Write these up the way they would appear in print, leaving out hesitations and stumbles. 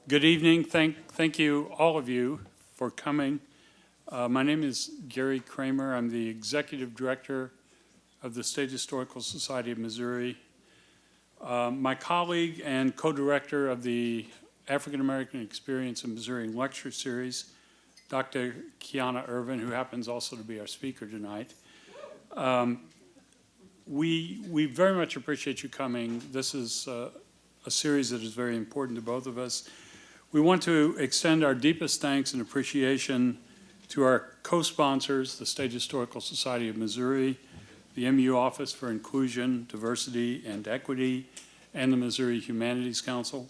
Good evening. Thank you, all of you, for coming. My name is Gary Kramer. I'm the Executive Director of the State Historical Society of Missouri. My colleague and co-director of the African American Experience in Missouri Lecture Series, Dr. Keona Ervin, who happens also to be our speaker tonight. We very much appreciate you coming. This is a series that is very important to both of us. We want to extend our deepest thanks and appreciation to our co-sponsors, the State Historical Society of Missouri, the MU Office for Inclusion, Diversity, and Equity, and the Missouri Humanities Council.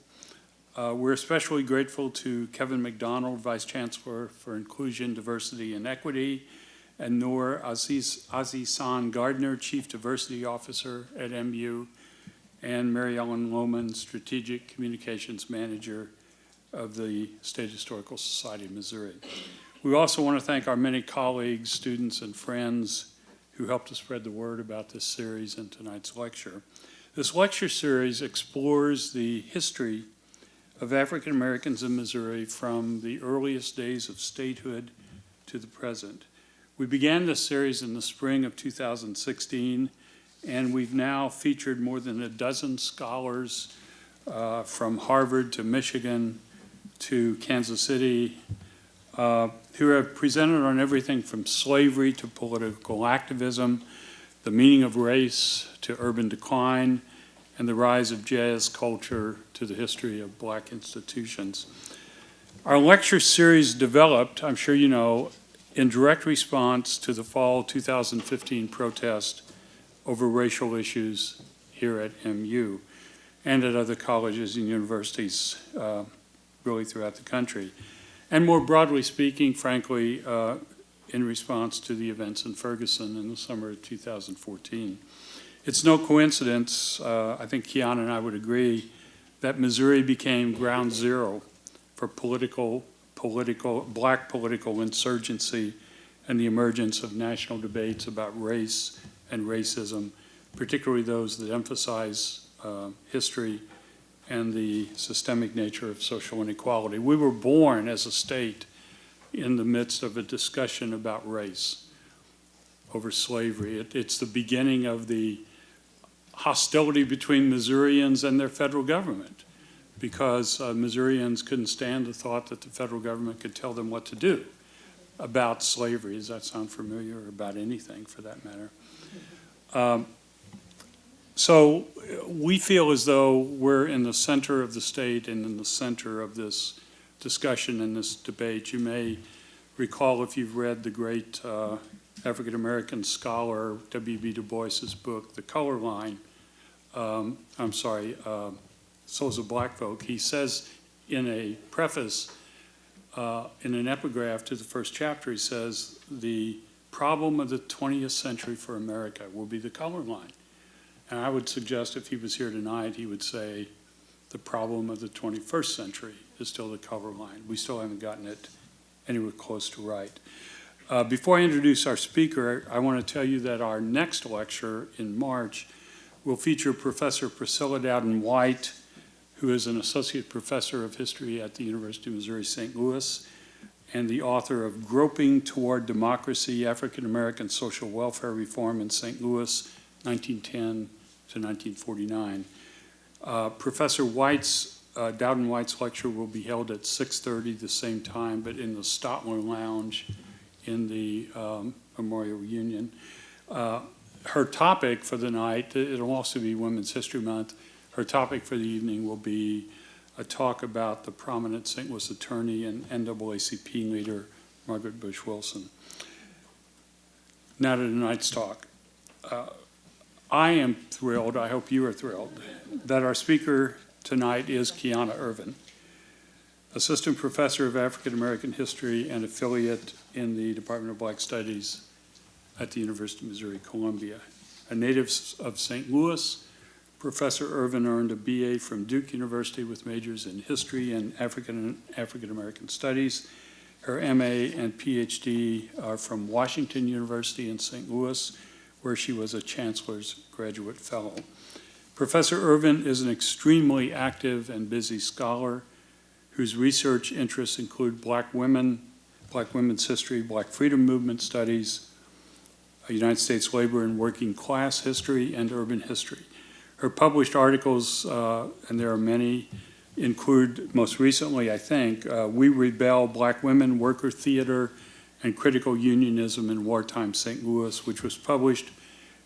We're especially grateful to Kevin McDonald, Vice Chancellor for Inclusion, Diversity, and Equity, and Noor Azizan Gardner, Chief Diversity Officer at MU, and Mary Ellen Lohman, Strategic Communications Manager of the State Historical Society of Missouri. We also want to thank our many colleagues, students, and friends who helped to spread the word about this series and tonight's lecture. This lecture series explores the history of African Americans in Missouri from the earliest days of statehood to the present. We began this series in the spring of 2016, and we've now featured more than a dozen scholars from Harvard to Michigan to Kansas City, who have presented on everything from slavery to political activism, the meaning of race to urban decline, and the rise of jazz culture to the history of black institutions. Our lecture series developed, I'm sure you know, in direct response to the fall 2015 protest over racial issues here at MU and at other colleges and universities really throughout the country. And more broadly speaking, frankly, in response to the events in Ferguson in the summer of 2014. It's no coincidence, I think Keona and I would agree, that Missouri became ground zero for black political insurgency and the emergence of national debates about race and racism, particularly those that emphasize history and the systemic nature of social inequality. We were born as a state in the midst of a discussion about race over slavery. It's the beginning of the hostility between Missourians and their federal government, because Missourians couldn't stand the thought that the federal government could tell them what to do about slavery. Does that sound familiar? Or about anything for that matter. So we feel as though we're in the center of the state and in the center of this discussion and this debate. You may recall, if you've read the great African-American scholar W.B. Du Bois's book, The Color Line, Souls of Black Folk, he says in a preface, in an epigraph to the first chapter, he says, the problem of the 20th century for America will be the color line. And I would suggest if he was here tonight, he would say the problem of the 21st century is still the color line. We still haven't gotten it anywhere close to right. Before I introduce our speaker, I want to tell you that our next lecture in March will feature Professor Priscilla Dowden White, who is an associate professor of history at the University of Missouri St. Louis and the author of Groping Toward Democracy, African American Social Welfare Reform in St. Louis, 1910 to 1949. Professor Dowden White's lecture will be held at 6:30 the same time, but in the Stotler Lounge in the Memorial Union. Her topic for the night, it'll also be Women's History Month, her topic for the evening will be a talk about the prominent St. Louis attorney and NAACP leader, Margaret Bush Wilson. Now to tonight's talk. I am thrilled, I hope you are thrilled, that our speaker tonight is Keona Ervin, Assistant Professor of African American History and affiliate in the Department of Black Studies at the University of Missouri-Columbia. A native of St. Louis, Professor Ervin earned a BA from Duke University with majors in history and African American studies. Her MA and PhD are from Washington University in St. Louis, where she was a Chancellor's Graduate Fellow. Professor Ervin is an extremely active and busy scholar whose research interests include Black women, Black women's history, Black freedom movement studies, United States labor and working class history, and urban history. Her published articles, and there are many, include most recently, I think, We Rebel, Black Women, Worker Theater, and Critical Unionism in Wartime St. Louis, which was published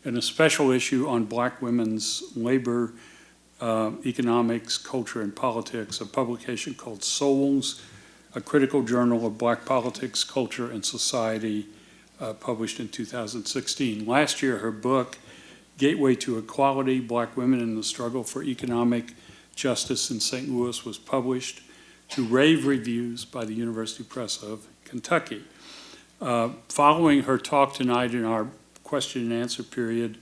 in a special issue on Black women's labor, economics, culture, and politics, a publication called Souls, a critical journal of Black politics, culture, and society, published in 2016. Last year, her book, Gateway to Equality, Black Women in the Struggle for Economic Justice in St. Louis, was published to rave reviews by the University Press of Kentucky. Following her talk tonight in our question and answer period,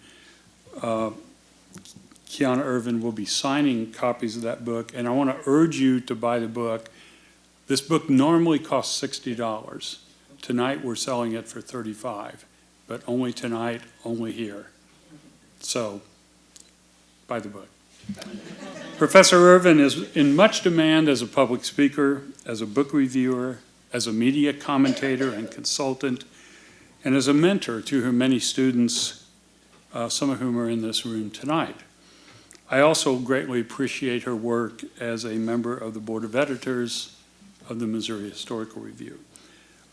Keona Ervin will be signing copies of that book, and I want to urge you to buy the book. This book normally costs $60. Tonight we're selling it for $35, but only tonight, only here. So, buy the book. Professor Ervin is in much demand as a public speaker, as a book reviewer, as a media commentator and consultant, and as a mentor to her many students, some of whom are in this room tonight. I also greatly appreciate her work as a member of the Board of Editors of the Missouri Historical Review.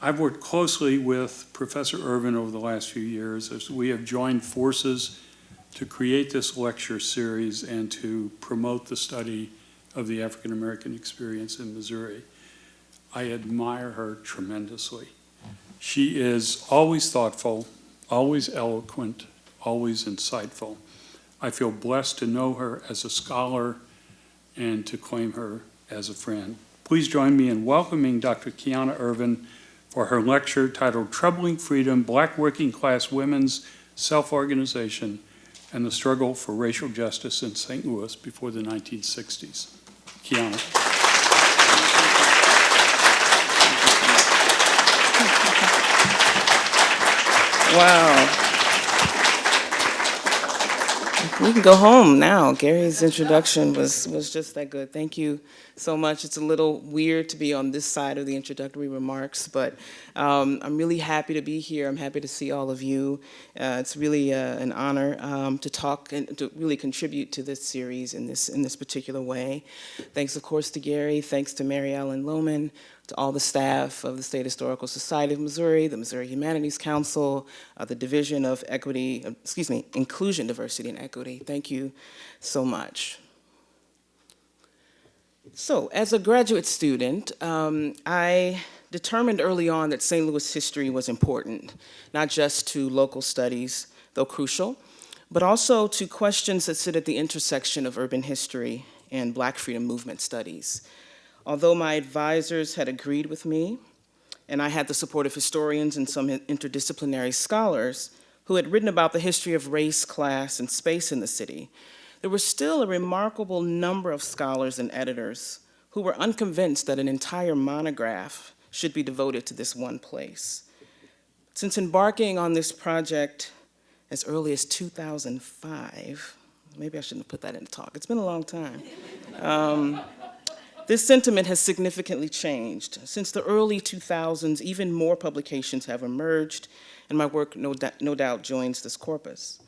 I've worked closely with Professor Ervin over the last few years as we have joined forces to create this lecture series and to promote the study of the African American experience in Missouri. I admire her tremendously. She is always thoughtful, always eloquent, always insightful. I feel blessed to know her as a scholar and to claim her as a friend. Please join me in welcoming Dr. Keona Ervin for her lecture titled Troubling Freedom, Black Working Class Women's Self-Organization and the Struggle for Racial Justice in St. Louis Before the 1960s. Keona. Wow. We can go home now. Gary's introduction was just that good. Thank you so much. It's a little weird to be on this side of the introductory remarks, but I'm really happy to be here. I'm happy to see all of you. It's really an honor to talk and to really contribute to this series in this particular way. Thanks, of course, to Gary. Thanks to Mary Ellen Lohman, to all the staff of the State Historical Society of Missouri, the Missouri Humanities Council, the Division of Inclusion, Diversity, and Equity. Thank you so much. So, as a graduate student, I determined early on that St. Louis history was important, not just to local studies, though crucial, but also to questions that sit at the intersection of urban history and Black freedom movement studies. Although my advisors had agreed with me, and I had the support of historians and some interdisciplinary scholars who had written about the history of race, class, and space in the city, there was still a remarkable number of scholars and editors who were unconvinced that an entire monograph should be devoted to this one place. Since embarking on this project as early as 2005, maybe I shouldn't have put that in the talk, it's been a long time. This sentiment has significantly changed. Since the early 2000s, even more publications have emerged, and my work no doubt joins this corpus.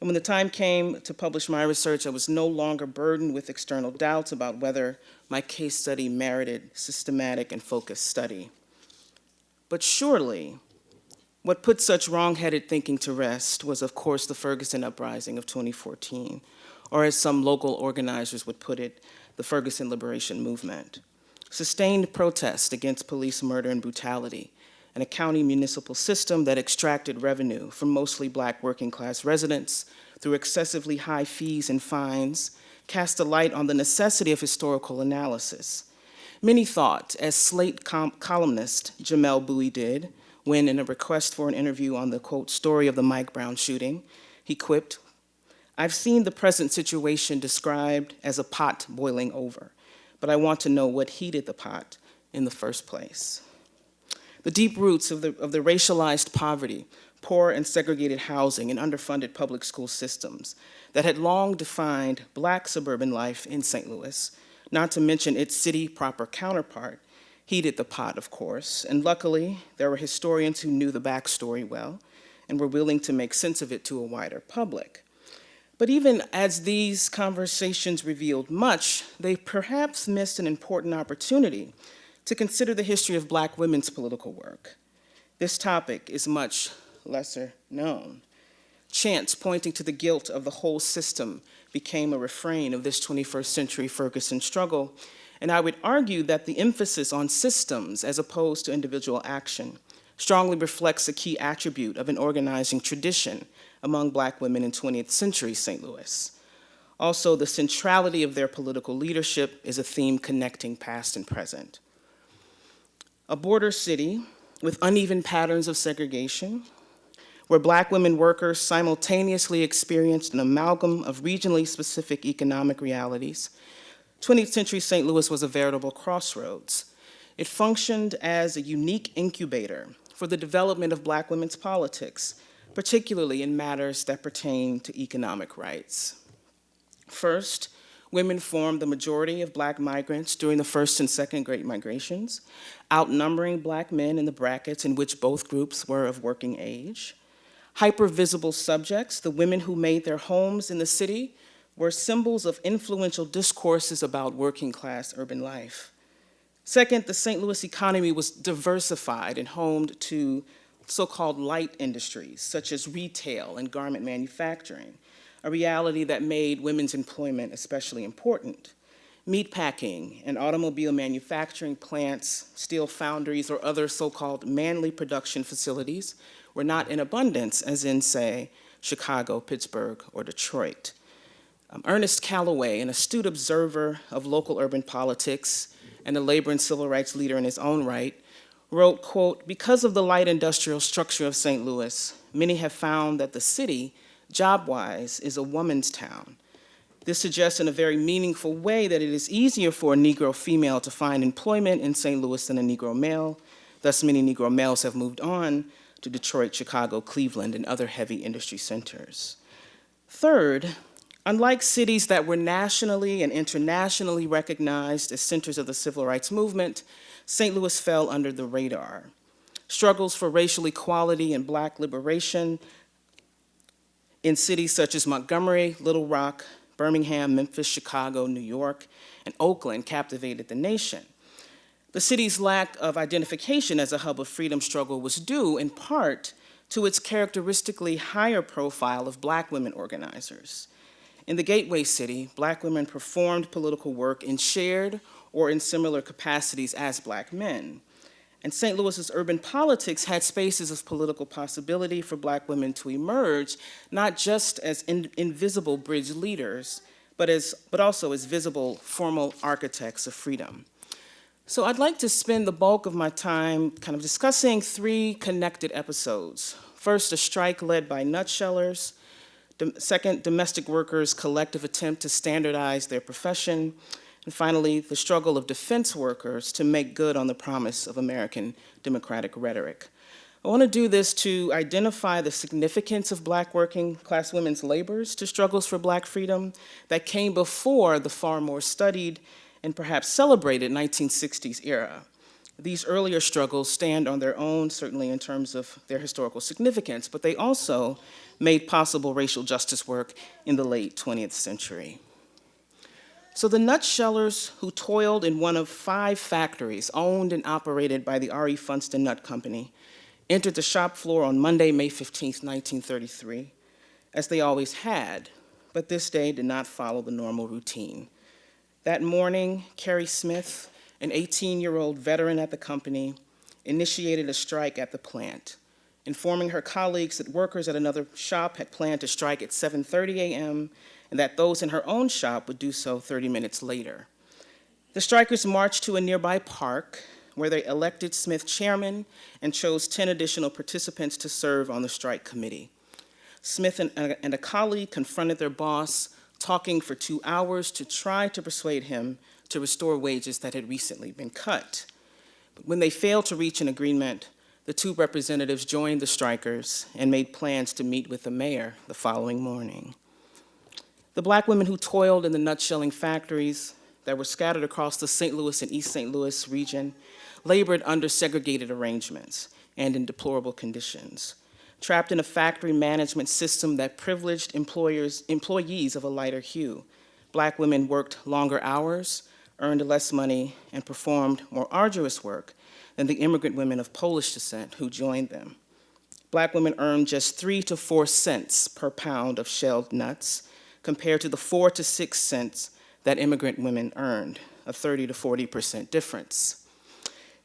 And when the time came to publish my research, I was no longer burdened with external doubts about whether my case study merited systematic and focused study. But surely, what put such wrong-headed thinking to rest was, of course, the Ferguson Uprising of 2014, or as some local organizers would put it, the Ferguson Liberation Movement. Sustained protest against police murder and brutality, and a county municipal system that extracted revenue from mostly Black working class residents through excessively high fees and fines, cast a light on the necessity of historical analysis. Many thought, as Slate columnist Jamel Bowie did, when in a request for an interview on the, quote, story of the Mike Brown shooting, he quipped, "I've seen the present situation described as a pot boiling over, but I want to know what heated the pot in the first place." The deep roots of the racialized poverty, poor and segregated housing, and underfunded public school systems that had long defined Black suburban life in St. Louis not to mention its city proper counterpart, heated the pot, of course, and luckily there were historians who knew the backstory well and were willing to make sense of it to a wider public. But even as these conversations revealed much, they perhaps missed an important opportunity to consider the history of Black women's political work. This topic is much lesser known. Chants pointing to the guilt of the whole system became a refrain of this 21st century Ferguson struggle, and I would argue that the emphasis on systems as opposed to individual action strongly reflects a key attribute of an organizing tradition among Black women in 20th century St. Louis. Also, the centrality of their political leadership is a theme connecting past and present. A border city with uneven patterns of segregation, where Black women workers simultaneously experienced an amalgam of regionally specific economic realities, 20th century St. Louis was a veritable crossroads. It functioned as a unique incubator for the development of Black women's politics, particularly in matters that pertain to economic rights. First, women formed the majority of Black migrants during the first and second Great Migrations, outnumbering Black men in the brackets in which both groups were of working age. Hyper-visible subjects, the women who made their homes in the city, were symbols of influential discourses about working-class urban life. Second, the St. Louis economy was diversified and homed to so-called light industries, such as retail and garment manufacturing, a reality that made women's employment especially important. Meatpacking and automobile manufacturing plants, steel foundries, or other so-called manly production facilities were not in abundance, as in, say, Chicago, Pittsburgh, or Detroit. Ernest Calloway, an astute observer of local urban politics and a labor and civil rights leader in his own right, wrote, quote, "Because of the light industrial structure of St. Louis, many have found that the city, job-wise, is a woman's town. This suggests in a very meaningful way that it is easier for a Negro female to find employment in St. Louis than a Negro male. Thus, many Negro males have moved on to Detroit, Chicago, Cleveland, and other heavy industry centers." Third, unlike cities that were nationally and internationally recognized as centers of the civil rights movement, St. Louis fell under the radar. Struggles for racial equality and Black liberation in cities such as Montgomery, Little Rock, Birmingham, Memphis, Chicago, New York, and Oakland captivated the nation. The city's lack of identification as a hub of freedom struggle was due, in part, to its characteristically higher profile of Black women organizers. In the gateway city, Black women performed political work in shared or in similar capacities as Black men. And St. Louis's urban politics had spaces of political possibility for Black women to emerge, not just as invisible bridge leaders, but also as visible formal architects of freedom. So I'd like to spend the bulk of my time kind of discussing three connected episodes. First, a strike led by nutshellers. Second, domestic workers' collective attempt to standardize their profession. And finally, the struggle of defense workers to make good on the promise of American democratic rhetoric. I want to do this to identify the significance of Black working class women's labors to struggles for Black freedom that came before the far more studied and perhaps celebrated 1960s era. These earlier struggles stand on their own, certainly in terms of their historical significance, but they also made possible racial justice work in the late 20th century. So the nutshellers who toiled in one of 5 factories owned and operated by the R.E. Funston Nut Company entered the shop floor on Monday, May 15, 1933, as they always had, but this day did not follow the normal routine. That morning, Carrie Smith, an 18-year-old veteran at the company, initiated a strike at the plant, informing her colleagues that workers at another shop had planned to strike at 7:30 a.m., and that those in her own shop would do so 30 minutes later. The strikers marched to a nearby park where they elected Smith chairman and chose 10 additional participants to serve on the strike committee. Smith and a colleague confronted their boss, talking for 2 hours to try to persuade him to restore wages that had recently been cut. But when they failed to reach an agreement, the 2 representatives joined the strikers and made plans to meet with the mayor the following morning. The Black women who toiled in the nutshelling factories that were scattered across the St. Louis and East St. Louis region labored under segregated arrangements and in deplorable conditions. Trapped in a factory management system that privileged employees of a lighter hue, Black women worked longer hours, earned less money, and performed more arduous work than the immigrant women of Polish descent who joined them. Black women earned just 3 to 4 cents per pound of shelled nuts, compared to the 4 to 6 cents that immigrant women earned, a 30 to 40% difference.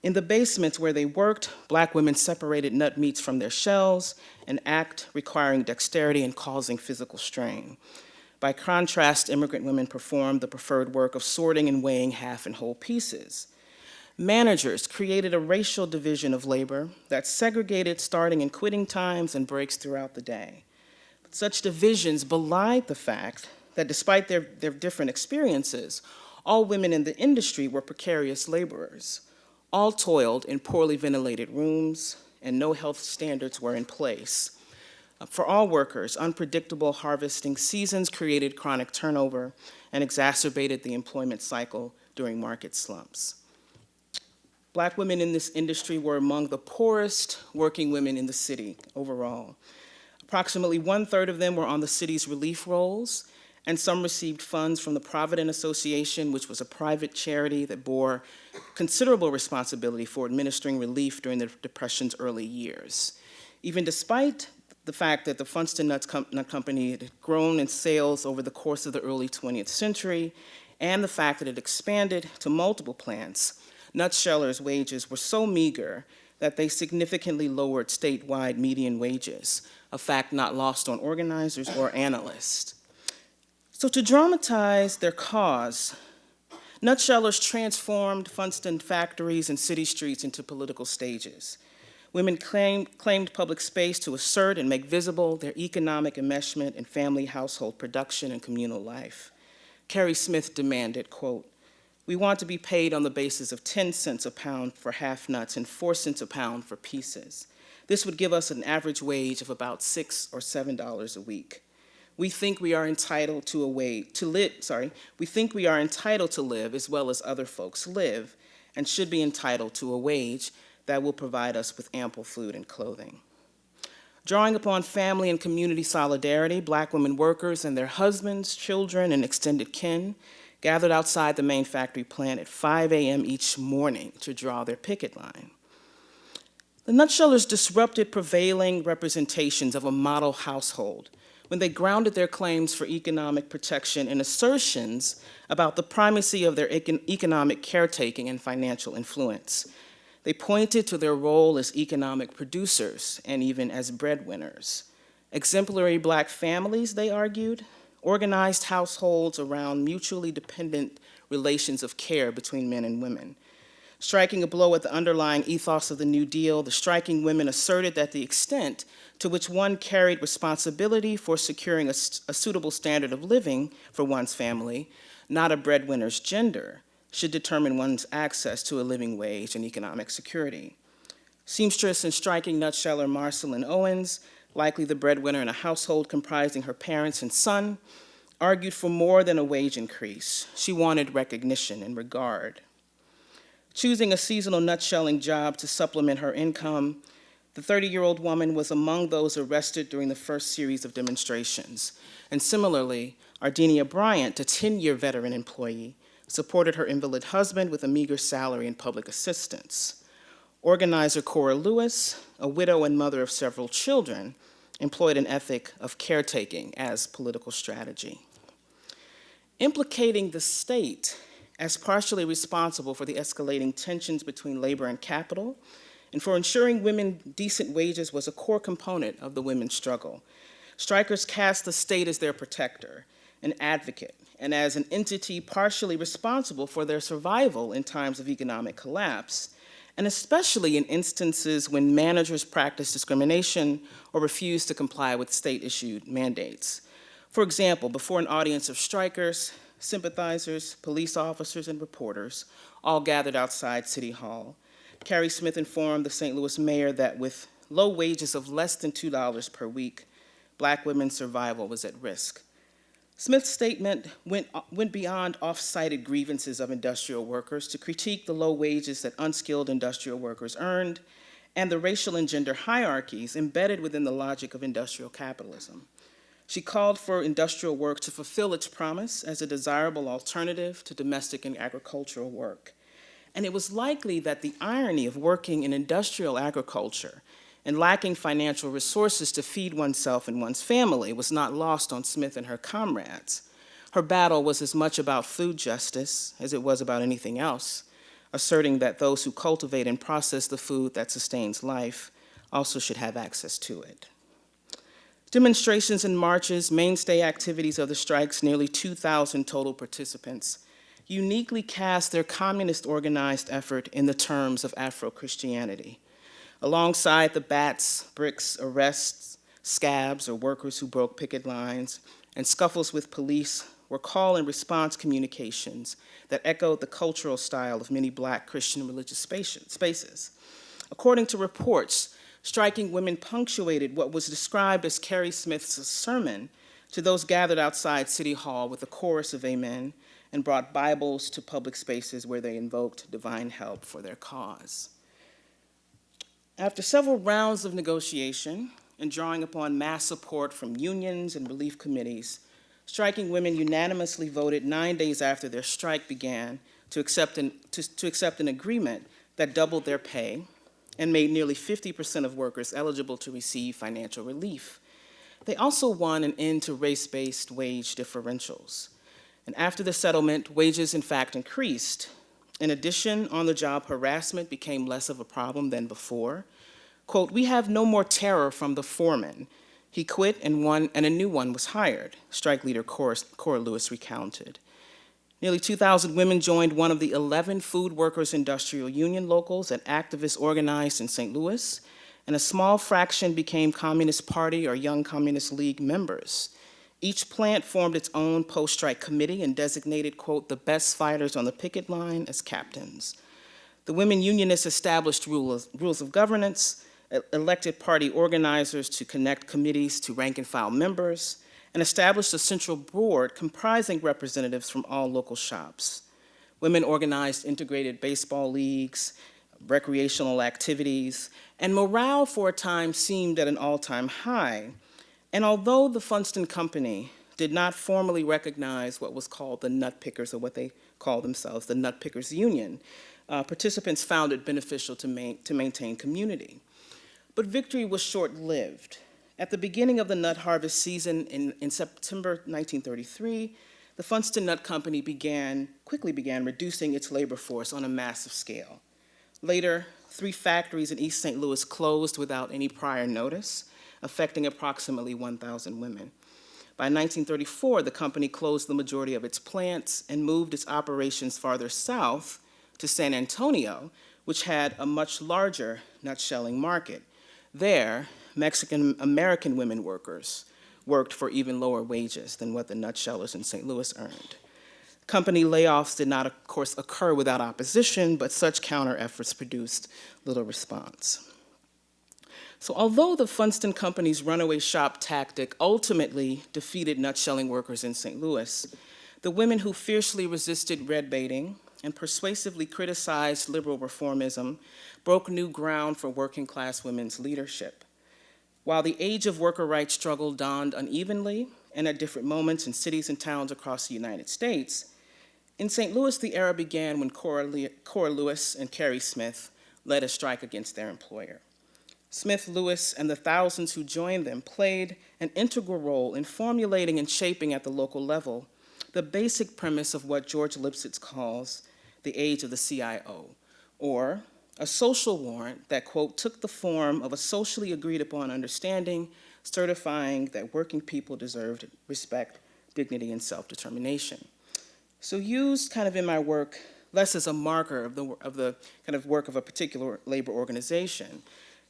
In the basements where they worked, Black women separated nut meats from their shells, an act requiring dexterity and causing physical strain. By contrast, immigrant women performed the preferred work of sorting and weighing half and whole pieces. Managers created a racial division of labor that segregated starting and quitting times and breaks throughout the day. But such divisions belied the fact that despite their different experiences, all women in the industry were precarious laborers. All toiled in poorly ventilated rooms, and no health standards were in place. For all workers, unpredictable harvesting seasons created chronic turnover and exacerbated the employment cycle during market slumps. Black women in this industry were among the poorest working women in the city overall. Approximately 1/3 of them were on the city's relief rolls, and some received funds from the Provident Association, which was a private charity that bore considerable responsibility for administering relief during the Depression's early years. Even despite the fact that the Funston Nut Company had grown in sales over the course of the early 20th century, and the fact that it expanded to multiple plants, nut shellers' wages were so meager that they significantly lowered statewide median wages, a fact not lost on organizers or analysts. So to dramatize their cause, nutshellers transformed Funston factories and city streets into political stages. Women claimed public space to assert and make visible their economic enmeshment in family household production and communal life. Carrie Smith demanded, quote, "We want to be paid on the basis of 10 cents a pound for half nuts and 4 cents a pound for pieces. This would give us an average wage of about $6 or $7 a week. We think we are entitled to we think we are entitled to live as well as other folks live, and should be entitled to a wage that will provide us with ample food and clothing." Drawing upon family and community solidarity, Black women workers and their husbands, children, and extended kin gathered outside the main factory plant at 5 a.m. each morning to draw their picket line. The nutshellers disrupted prevailing representations of a model household when they grounded their claims for economic protection in assertions about the primacy of their economic caretaking and financial influence. They pointed to their role as economic producers and even as breadwinners. Exemplary Black families, they argued, organized households around mutually dependent relations of care between men and women. Striking a blow at the underlying ethos of the New Deal, the striking women asserted that the extent to which one carried responsibility for securing a suitable standard of living for one's family, not a breadwinner's gender, should determine one's access to a living wage and economic security. Seamstress and striking nutsheller Marcelyn Owens, likely the breadwinner in a household comprising her parents and son, argued for more than a wage increase. She wanted recognition and regard. Choosing a seasonal nutshelling job to supplement her income, the 30-year-old woman was among those arrested during the first series of demonstrations. And similarly, Ardenia Bryant, a 10-year veteran employee, supported her invalid husband with a meager salary and public assistance. Organizer Cora Lewis, a widow and mother of several children, employed an ethic of caretaking as political strategy. Implicating the state as partially responsible for the escalating tensions between labor and capital, and for ensuring women decent wages was a core component of the women's struggle. Strikers cast the state as their protector, an advocate, and as an entity partially responsible for their survival in times of economic collapse, and especially in instances when managers practice discrimination or refuse to comply with state-issued mandates. For example, before an audience of strikers, sympathizers, police officers, and reporters all gathered outside City Hall, Carrie Smith informed the St. Louis mayor that with low wages of less than $2 per week, Black women's survival was at risk. Smith's statement went beyond oft-cited grievances of industrial workers to critique the low wages that unskilled industrial workers earned and the racial and gender hierarchies embedded within the logic of industrial capitalism. She called for industrial work to fulfill its promise as a desirable alternative to domestic and agricultural work. And it was likely that the irony of working in industrial agriculture and lacking financial resources to feed oneself and one's family was not lost on Smith and her comrades. Her battle was as much about food justice as it was about anything else, asserting that those who cultivate and process the food that sustains life also should have access to it. Demonstrations and marches, mainstay activities of the strikes, nearly 2,000 total participants, uniquely cast their communist organized effort in the terms of Afro-Christianity. Alongside the bats, bricks, arrests, scabs, or workers who broke picket lines, and scuffles with police were call and response communications that echoed the cultural style of many Black Christian religious spaces. According to reports, striking women punctuated what was described as Carrie Smith's sermon to those gathered outside City Hall with a chorus of amen and brought Bibles to public spaces where they invoked divine help for their cause. After several rounds of negotiation and drawing upon mass support from unions and relief committees, striking women unanimously voted 9 days after their strike began to accept an agreement that doubled their pay and made nearly 50% of workers eligible to receive financial relief. They also won an end to race-based wage differentials. And after the settlement, wages in fact increased. In addition, on-the-job harassment became less of a problem than before. Quote, "We have no more terror from the foreman. He quit and a new one was hired," strike leader Cora Lewis recounted. Nearly 2,000 women joined one of the 11 food workers' industrial union locals and activists organized in St. Louis, and a small fraction became Communist Party or Young Communist League members. Each plant formed its own post-strike committee and designated, quote, "the best fighters on the picket line" as captains. The women unionists established rules of governance, elected party organizers to connect committees to rank-and-file members, and established a central board comprising representatives from all local shops. Women organized integrated baseball leagues, recreational activities, and morale for a time seemed at an all-time high. And although the Funston Company did not formally recognize what was called the Nut Pickers, or what they call themselves, the Nut Pickers Union, participants found it beneficial to maintain community. But victory was short-lived. At the beginning of the nut harvest season in September 1933, the Funston Nut Company quickly began reducing its labor force on a massive scale. Later, 3 factories in East St. Louis closed without any prior notice, affecting approximately 1,000 women. By 1934, the company closed the majority of its plants and moved its operations farther south to San Antonio, which had a much larger nut-shelling market. There, Mexican-American women workers worked for even lower wages than what the nutshellers in St. Louis earned. Company layoffs did not, of course, occur without opposition, but such counter-efforts produced little response. So although the Funston Company's runaway shop tactic ultimately defeated nut-shelling workers in St. Louis, the women who fiercely resisted red baiting and persuasively criticized liberal reformism broke new ground for working-class women's leadership. While the age of worker rights struggle dawned unevenly and at different moments in cities and towns across the United States, in St. Louis, the era began when Cora Lewis and Carrie Smith led a strike against their employer. Smith, Lewis, and the thousands who joined them played an integral role in formulating and shaping at the local level the basic premise of what George Lipsitz calls the age of the CIO, or a social warrant that, quote, took the form of a socially agreed upon understanding certifying that working people deserved respect, dignity, and self-determination. So used kind of in my work less as a marker of the kind of work of a particular labor organization,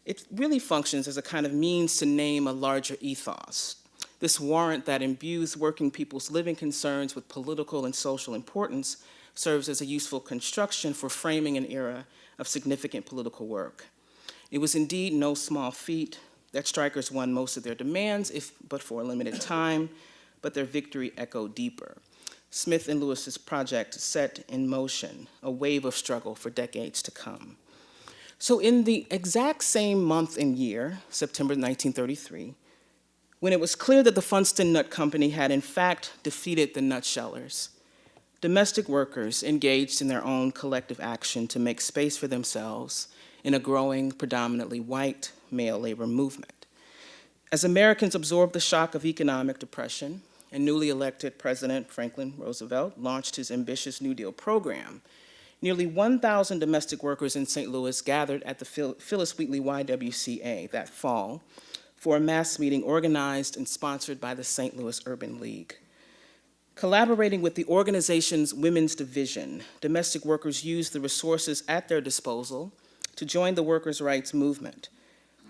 it really functions as a kind of means to name a larger ethos. This warrant that imbues working people's living concerns with political and social importance serves as a useful construction for framing an era of significant political work. It was indeed no small feat that strikers won most of their demands, but for a limited time. but their victory echoed deeper. Smith and Lewis's project set in motion a wave of struggle for decades to come. So in the exact same month and year, September 1933, when it was clear that the Funston Nut Company had in fact defeated the Nutshellers, domestic workers engaged in their own collective action to make space for themselves in a growing, predominantly white male labor movement. As Americans absorbed the shock of economic depression, and newly elected President Franklin Roosevelt launched his ambitious New Deal program, nearly 1,000 domestic workers in St. Louis gathered at the Phyllis Wheatley YWCA that fall for a mass meeting organized and sponsored by the St. Louis Urban League. Collaborating with the organization's women's division, domestic workers used the resources at their disposal to join the workers' rights movement.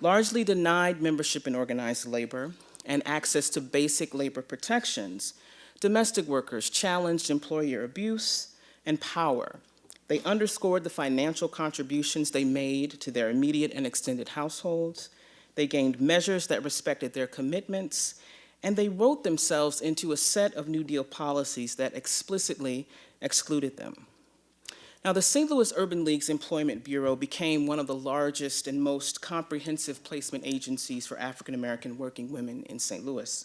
Largely denied membership in organized labor and access to basic labor protections, domestic workers challenged employer abuse and power. They underscored the financial contributions they made to their immediate and extended households. They gained measures that respected their commitments, and they wrote themselves into a set of New Deal policies that explicitly excluded them. Now, the St. Louis Urban League's Employment Bureau became one of the largest and most comprehensive placement agencies for African American working women in St. Louis.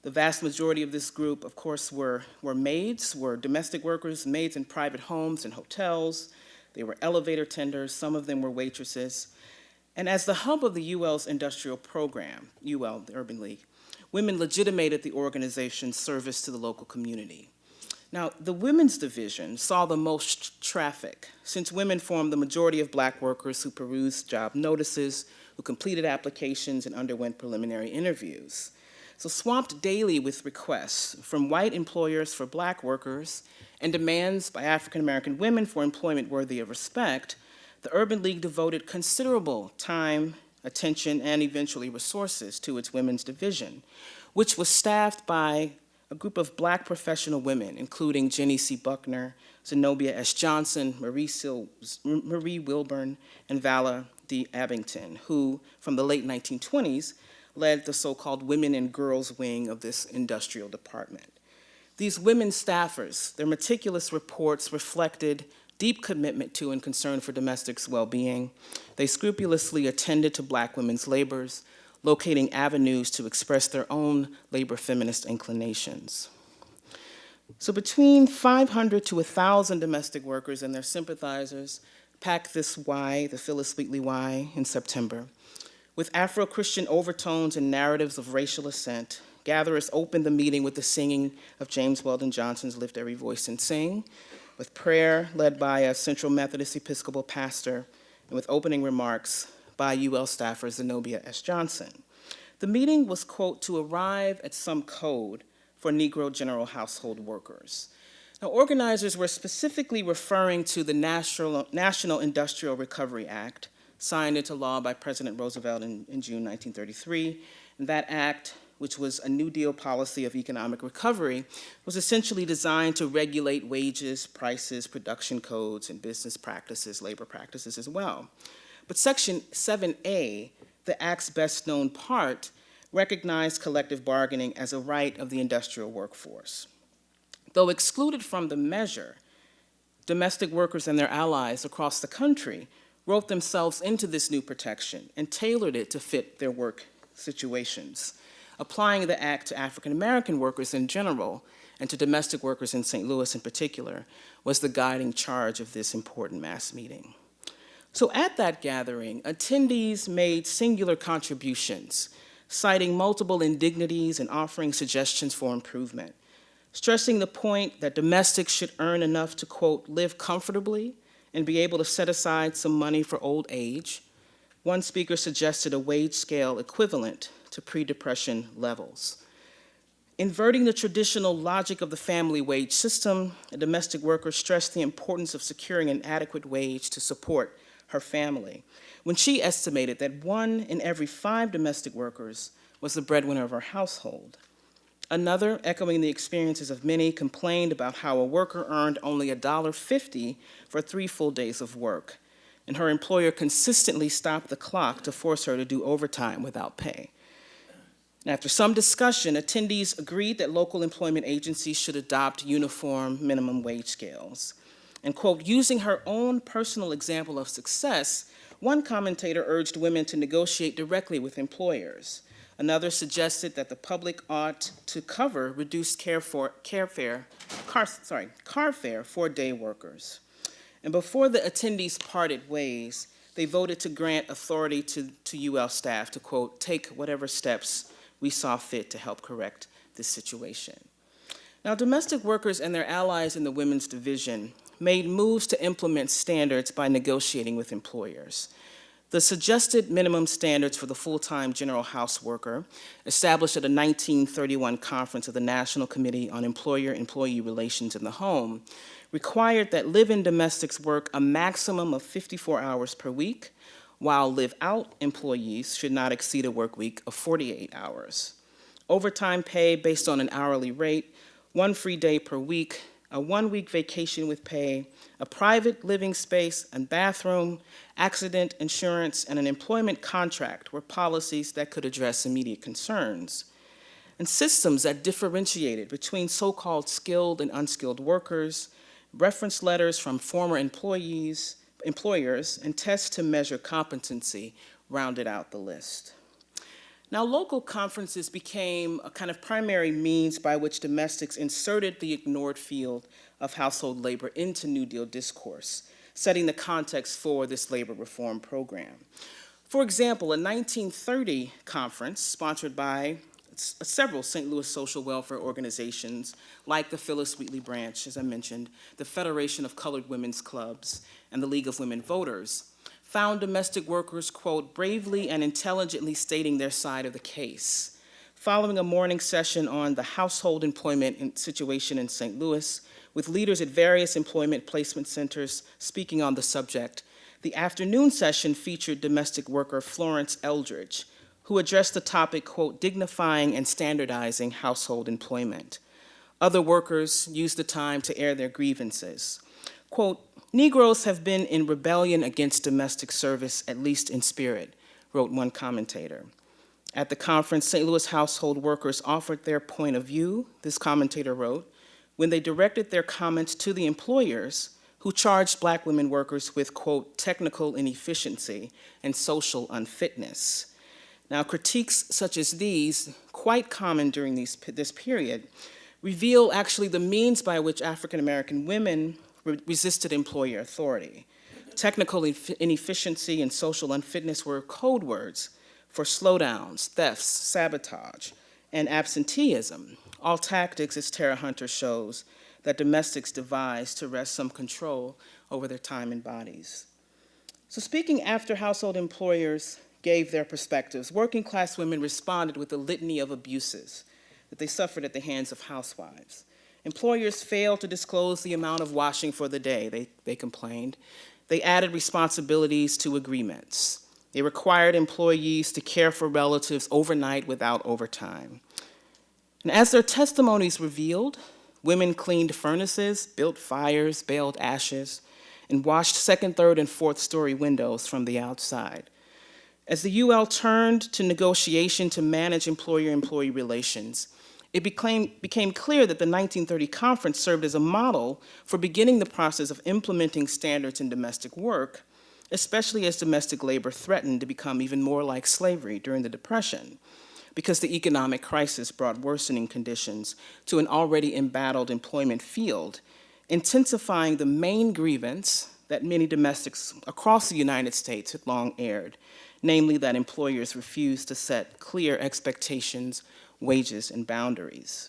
The vast majority of this group, of course, were maids, were domestic workers, maids in private homes and hotels. They were elevator tenders, some of them were waitresses. And as the hub of the UL's industrial program, UL, the Urban League, women legitimated the organization's service to the local community. Now, the women's division saw the most traffic, since women formed the majority of Black workers who perused job notices, who completed applications, and underwent preliminary interviews. So swamped daily with requests from white employers for Black workers and demands by African American women for employment worthy of respect, the Urban League devoted considerable time, attention, and eventually resources to its women's division, which was staffed by a group of Black professional women, including Jenny C. Buckner, Zenobia S. Johnson, Marie Wilburn, and Vala D. Abington, who, from the late 1920s, led the so-called Women and Girls Wing of this industrial department. These women staffers, their meticulous reports reflected deep commitment to and concern for domestics' well-being. They scrupulously attended to Black women's labors, locating avenues to express their own labor feminist inclinations. So between 500 to 1,000 domestic workers and their sympathizers packed this Y, the Phyllis Wheatley Y, in September. With Afro-Christian overtones and narratives of racial assent, gatherers opened the meeting with the singing of James Weldon Johnson's Lift Every Voice and Sing, with prayer led by a Central Methodist Episcopal pastor, and with opening remarks by UL staffer Zenobia S. Johnson. The meeting was, quote, to arrive at some code for Negro general household workers. Now, organizers were specifically referring to the National Industrial Recovery Act, signed into law by President Roosevelt in June 1933. And that act, which was a New Deal policy of economic recovery, was essentially designed to regulate wages, prices, production codes, and business practices, labor practices as well. But Section 7A, the Act's best known part, recognized collective bargaining as a right of the industrial workforce. Though excluded from the measure, domestic workers and their allies across the country wrote themselves into this new protection and tailored it to fit their work situations. Applying the Act to African American workers in general and to domestic workers in St. Louis in particular was the guiding charge of this important mass meeting. So at that gathering, attendees made singular contributions, citing multiple indignities and offering suggestions for improvement, stressing the point that domestics should earn enough to, quote, live comfortably and be able to set aside some money for old age. One speaker suggested a wage scale equivalent to pre-Depression levels. Inverting the traditional logic of the family wage system, a domestic worker stressed the importance of securing an adequate wage to support her family, when she estimated that 1 in every 5 domestic workers was the breadwinner of her household. Another, echoing the experiences of many, complained about how a worker earned only $1.50 for 3 full days of work, and her employer consistently stopped the clock to force her to do overtime without pay. And after some discussion, attendees agreed that local employment agencies should adopt uniform minimum wage scales. And, quote, using her own personal example of success, one commentator urged women to negotiate directly with employers. Another suggested that the public ought to cover reduced car fare for day workers. And before the attendees parted ways, they voted to grant authority to UL staff to, quote, take whatever steps we saw fit to help correct this situation. Now, domestic workers and their allies in the women's division made moves to implement standards by negotiating with employers. The suggested minimum standards for the full-time general house worker, established at a 1931 conference of the National Committee on Employer-Employee Relations in the Home, required that live-in domestics work a maximum of 54 hours per week, while live-out employees should not exceed a work week of 48 hours. Overtime pay based on an hourly rate, 1 free day per week, a 1-week vacation with pay, a private living space and bathroom, accident insurance, and an employment contract were policies that could address immediate concerns. And systems that differentiated between so-called skilled and unskilled workers, reference letters from former employers, and tests to measure competency rounded out the list. Now, local conferences became a kind of primary means by which domestics inserted the ignored field of household labor into New Deal discourse, setting the context for this labor reform program. For example, a 1930 conference sponsored by several St. Louis social welfare organizations, like the Phyllis Wheatley Branch, as I mentioned, the Federation of Colored Women's Clubs, and the League of Women Voters, found domestic workers, quote, bravely and intelligently stating their side of the case. Following a morning session on the household employment situation in St. Louis, with leaders at various employment placement centers speaking on the subject, the afternoon session featured domestic worker Florence Eldridge, who addressed the topic, quote, dignifying and standardizing household employment. Other workers used the time to air their grievances. Quote, Negroes have been in rebellion against domestic service, at least in spirit, wrote one commentator. At the conference, St. Louis household workers offered their point of view, this commentator wrote, when they directed their comments to the employers who charged Black women workers with, quote, technical inefficiency and social unfitness. Now, critiques such as these, quite common during this period, reveal actually the means by which African American women resisted employer authority. Technical inefficiency and social unfitness were code words for slowdowns, thefts, sabotage, and absenteeism, all tactics, as Tara Hunter shows, that domestics devised to wrest some control over their time and bodies. So speaking after household employers gave their perspectives, working class women responded with a litany of abuses that they suffered at the hands of housewives. Employers failed to disclose the amount of washing for the day, they complained. They added responsibilities to agreements. They required employees to care for relatives overnight without overtime. And as their testimonies revealed, women cleaned furnaces, built fires, baled ashes, and washed second, third, and fourth story windows from the outside. As the UL turned to negotiation to manage employer-employee relations, it became clear that the 1930 conference served as a model for beginning the process of implementing standards in domestic work, especially as domestic labor threatened to become even more like slavery during the Depression, because the economic crisis brought worsening conditions to an already embattled employment field, intensifying the main grievance that many domestics across the United States had long aired, namely that employers refused to set clear expectations, wages, and boundaries.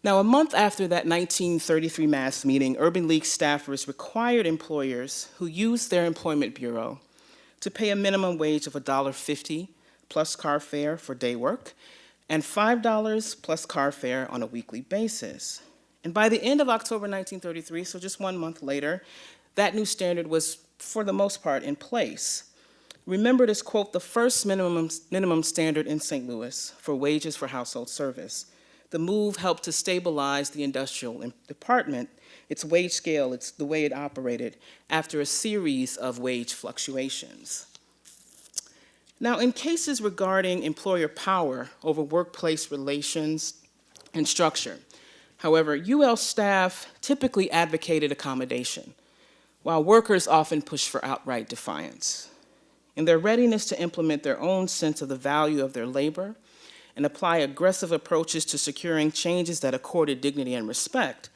Now, a month after that 1933 mass meeting, Urban League staffers required employers who used their employment bureau to pay a minimum wage of $1.50 plus car fare for day work and $5 plus car fare on a weekly basis. And by the end of October 1933, so just 1 month later, that new standard was, for the most part, in place. Remembered as, quote, the first minimum standard in St. Louis for wages for household service. The move helped to stabilize the industrial department, its wage scale, it's the way it operated, after a series of wage fluctuations. Now, in cases regarding employer power over workplace relations and structure, however, UL staff typically advocated accommodation, while workers often pushed for outright defiance. In their readiness to implement their own sense of the value of their labor and apply aggressive approaches to securing changes that accorded dignity and respect,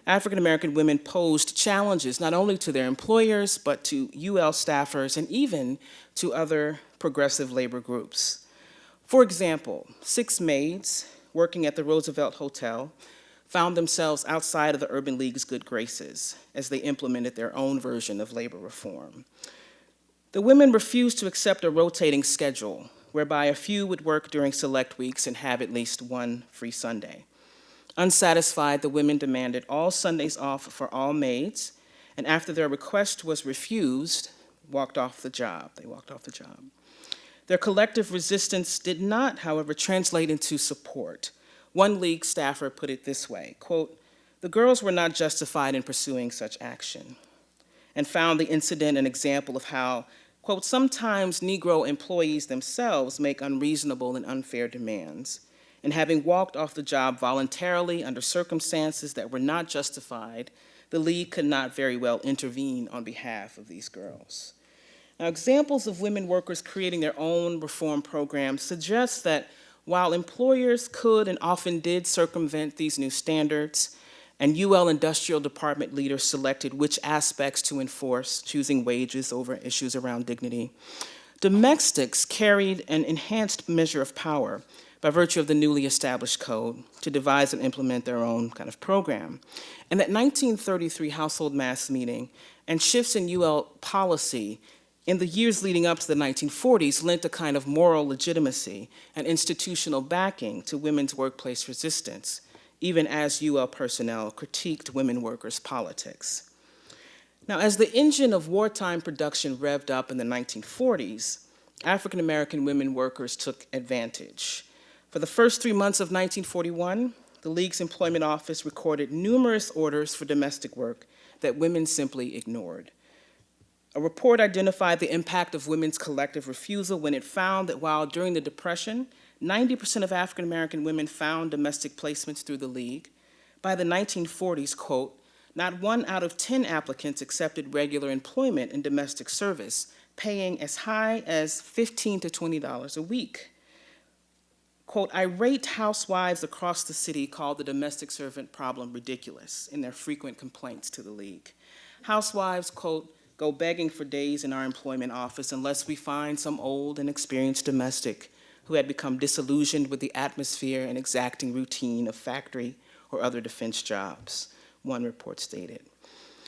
African American women posed challenges not only to their employers, but to UL staffers and even to other progressive labor groups. For example, 6 maids working at the Roosevelt Hotel found themselves outside of the Urban League's good graces as they implemented their own version of labor reform. The women refused to accept a rotating schedule whereby a few would work during select weeks and have at least one free Sunday. Unsatisfied, the women demanded all Sundays off for all maids, and after their request was refused, walked off the job. They walked off the job. Their collective resistance did not, however, translate into support. One league staffer put it this way, quote, "The girls were not justified in pursuing such action," and found the incident an example of how, quote, "sometimes Negro employees themselves make unreasonable and unfair demands. And having walked off the job voluntarily under circumstances that were not justified, the league could not very well intervene on behalf of these girls." Now, examples of women workers creating their own reform programs suggest that while employers could and often did circumvent these new standards, and UL industrial department leaders selected which aspects to enforce, choosing wages over issues around dignity, domestics carried an enhanced measure of power by virtue of the newly established code to devise and implement their own kind of program. And that 1933 household mass meeting and shifts in UL policy in the years leading up to the 1940s lent a kind of moral legitimacy and institutional backing to women's workplace resistance, even as UL personnel critiqued women workers' politics. Now, as the engine of wartime production revved up in the 1940s, African American women workers took advantage. For the first 3 months of 1941, the League's Employment Office recorded numerous orders for domestic work that women simply ignored. A report identified the impact of women's collective refusal when it found that while during the Depression, 90% of African American women found domestic placements through the League, by the 1940s, quote, "not 1 out of 10 applicants accepted regular employment in domestic service, paying as high as $15 to $20 a week." Quote, "irate housewives across the city called the domestic servant problem ridiculous in their frequent complaints to the League. Housewives, quote, go begging for days in our employment office unless we find some old and experienced domestic who had become disillusioned with the atmosphere and exacting routine of factory or other defense jobs," one report stated.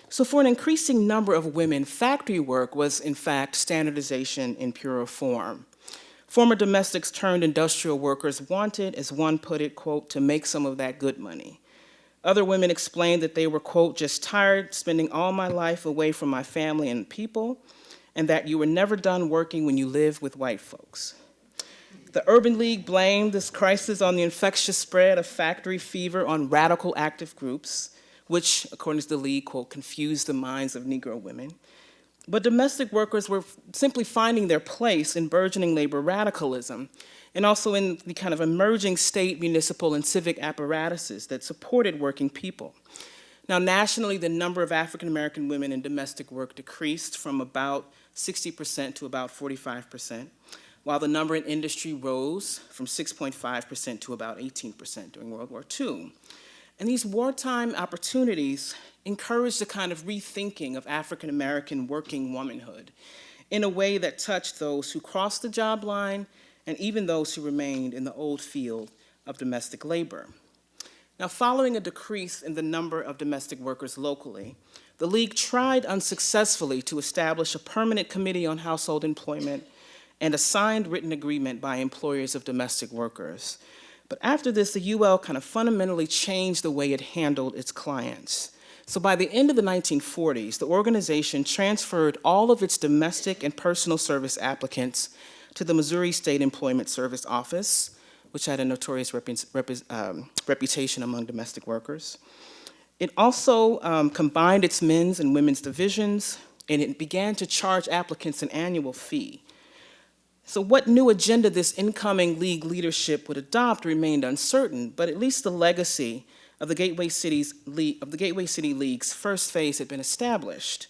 So for an increasing number of women, factory work was in fact standardization in purer form. Former domestics turned industrial workers wanted, as one put it, quote, "to make some of that good money." Other women explained that they were, quote, "just tired spending all my life away from my family and people, and that you were never done working when you live with white folks." The Urban League blamed this crisis on the infectious spread of factory fever on radical active groups, which, according to the League, quote, "confused the minds of Negro women." But domestic workers were simply finding their place in burgeoning labor radicalism and also in the kind of emerging state, municipal, and civic apparatuses that supported working people. Now, nationally, the number of African American women in domestic work decreased from about 60% to about 45%, while the number in industry rose from 6.5% to about 18% during World War II. And these wartime opportunities encouraged a kind of rethinking of African American working womanhood in a way that touched those who crossed the job line and even those who remained in the old field of domestic labor. Now, following a decrease in the number of domestic workers locally, the League tried unsuccessfully to establish a permanent committee on household employment and a signed written agreement by employers of domestic workers. But after this, the UL kind of fundamentally changed the way it handled its clients. So by the end of the 1940s, the organization transferred all of its domestic and personal service applicants to the Missouri State Employment Service Office, which had a notorious reputation among domestic workers. It also combined its men's and women's divisions, and it began to charge applicants an annual fee. So what new agenda this incoming league leadership would adopt remained uncertain, but at least the legacy of the Gateway City League's first phase had been established.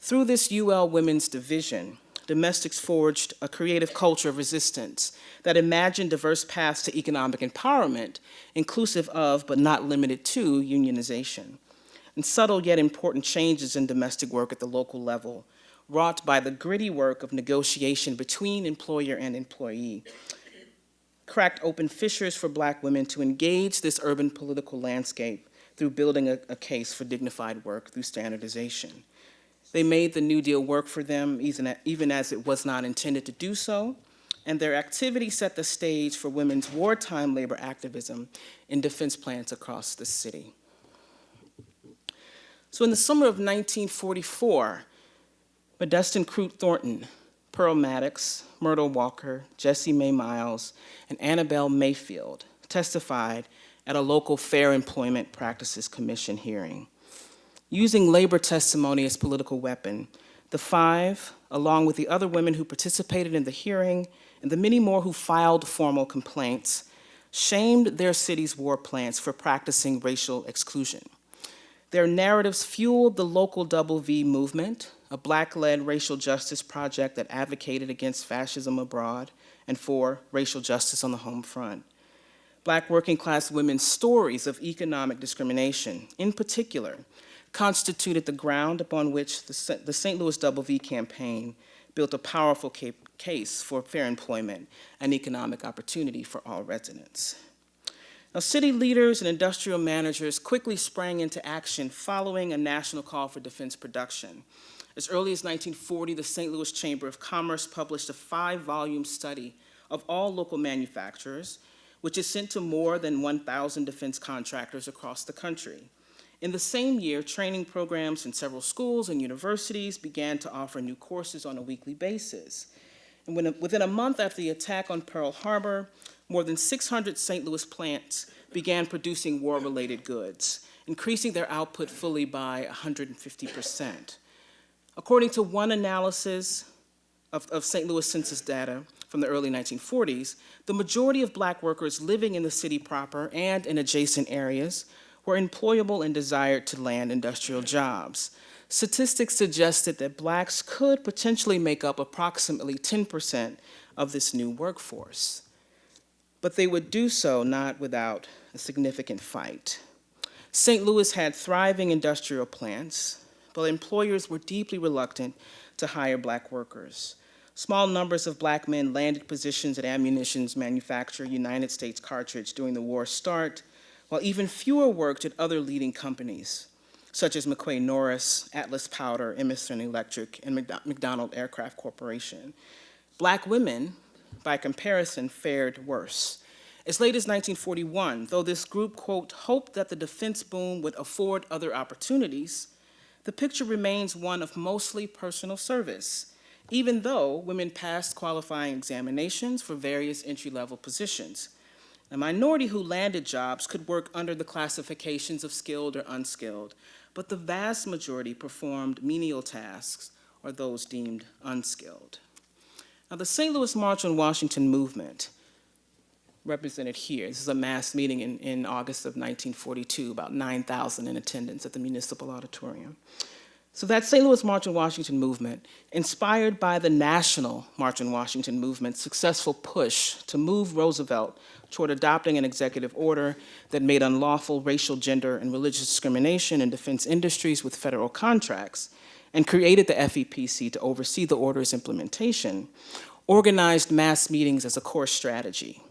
Through this UL Women's Division, domestics forged a creative culture of resistance that imagined diverse paths to economic empowerment, inclusive of, but not limited to, unionization, and subtle yet important changes in domestic work at the local level, wrought by the gritty work of negotiation between employer and employee, cracked open fissures for Black women to engage this urban political landscape through building a case for dignified work through standardization. They made the New Deal work for them, even as it was not intended to do so, and their activity set the stage for women's wartime labor activism in defense plants across the city. So in the summer of 1944, Modestin Crute Thornton, Pearl Maddox, Myrtle Walker, Jessie Mae Miles, and Annabelle Mayfield testified at a local Fair Employment Practices Commission hearing. Using labor testimony as political weapon, the five, along with the other women who participated in the hearing and the many more who filed formal complaints, shamed their city's war plants for practicing racial exclusion. Their narratives fueled the local Double V movement, a Black-led racial justice project that advocated against fascism abroad and for racial justice on the home front. Black working-class women's stories of economic discrimination, in particular, constituted the ground upon which the St. Louis Double V campaign built a powerful case for fair employment and economic opportunity for all residents. Now, city leaders and industrial managers quickly sprang into action following a national call for defense production. As early as 1940, the St. Louis Chamber of Commerce published a 5-volume study of all local manufacturers, which is sent to more than 1,000 defense contractors across the country. In the same year, training programs in several schools and universities began to offer new courses on a weekly basis. And within a month after the attack on Pearl Harbor, more than 600 St. Louis plants began producing war-related goods, increasing their output fully by 150%. According to one analysis of St. Louis census data from the early 1940s, the majority of Black workers living in the city proper and in adjacent areas were employable and desired to land industrial jobs. Statistics suggested that Blacks could potentially make up approximately 10% of this new workforce. But they would do so not without a significant fight. St. Louis had thriving industrial plants, but employers were deeply reluctant to hire Black workers. Small numbers of Black men landed positions at ammunition manufacturer United States Cartridge during the war's start, while even fewer worked at other leading companies, such as McQuay Norris, Atlas Powder, Emerson Electric, and McDonnell Aircraft Corporation. Black women, by comparison, fared worse. As late as 1941, though this group, quote, hoped that the defense boom would afford other opportunities, the picture remains one of mostly personal service, even though women passed qualifying examinations for various entry-level positions. A minority who landed jobs could work under the classifications of skilled or unskilled, but the vast majority performed menial tasks or those deemed unskilled. Now, the St. Louis March on Washington movement, represented here, this is a mass meeting in August of 1942, about 9,000 in attendance at the Municipal Auditorium. So that St. Louis March on Washington movement, inspired by the national March on Washington movement's successful push to move Roosevelt toward adopting an executive order that made unlawful racial, gender, and religious discrimination in defense industries with federal contracts, and created the FEPC to oversee the order's implementation, organized mass meetings as a core strategy.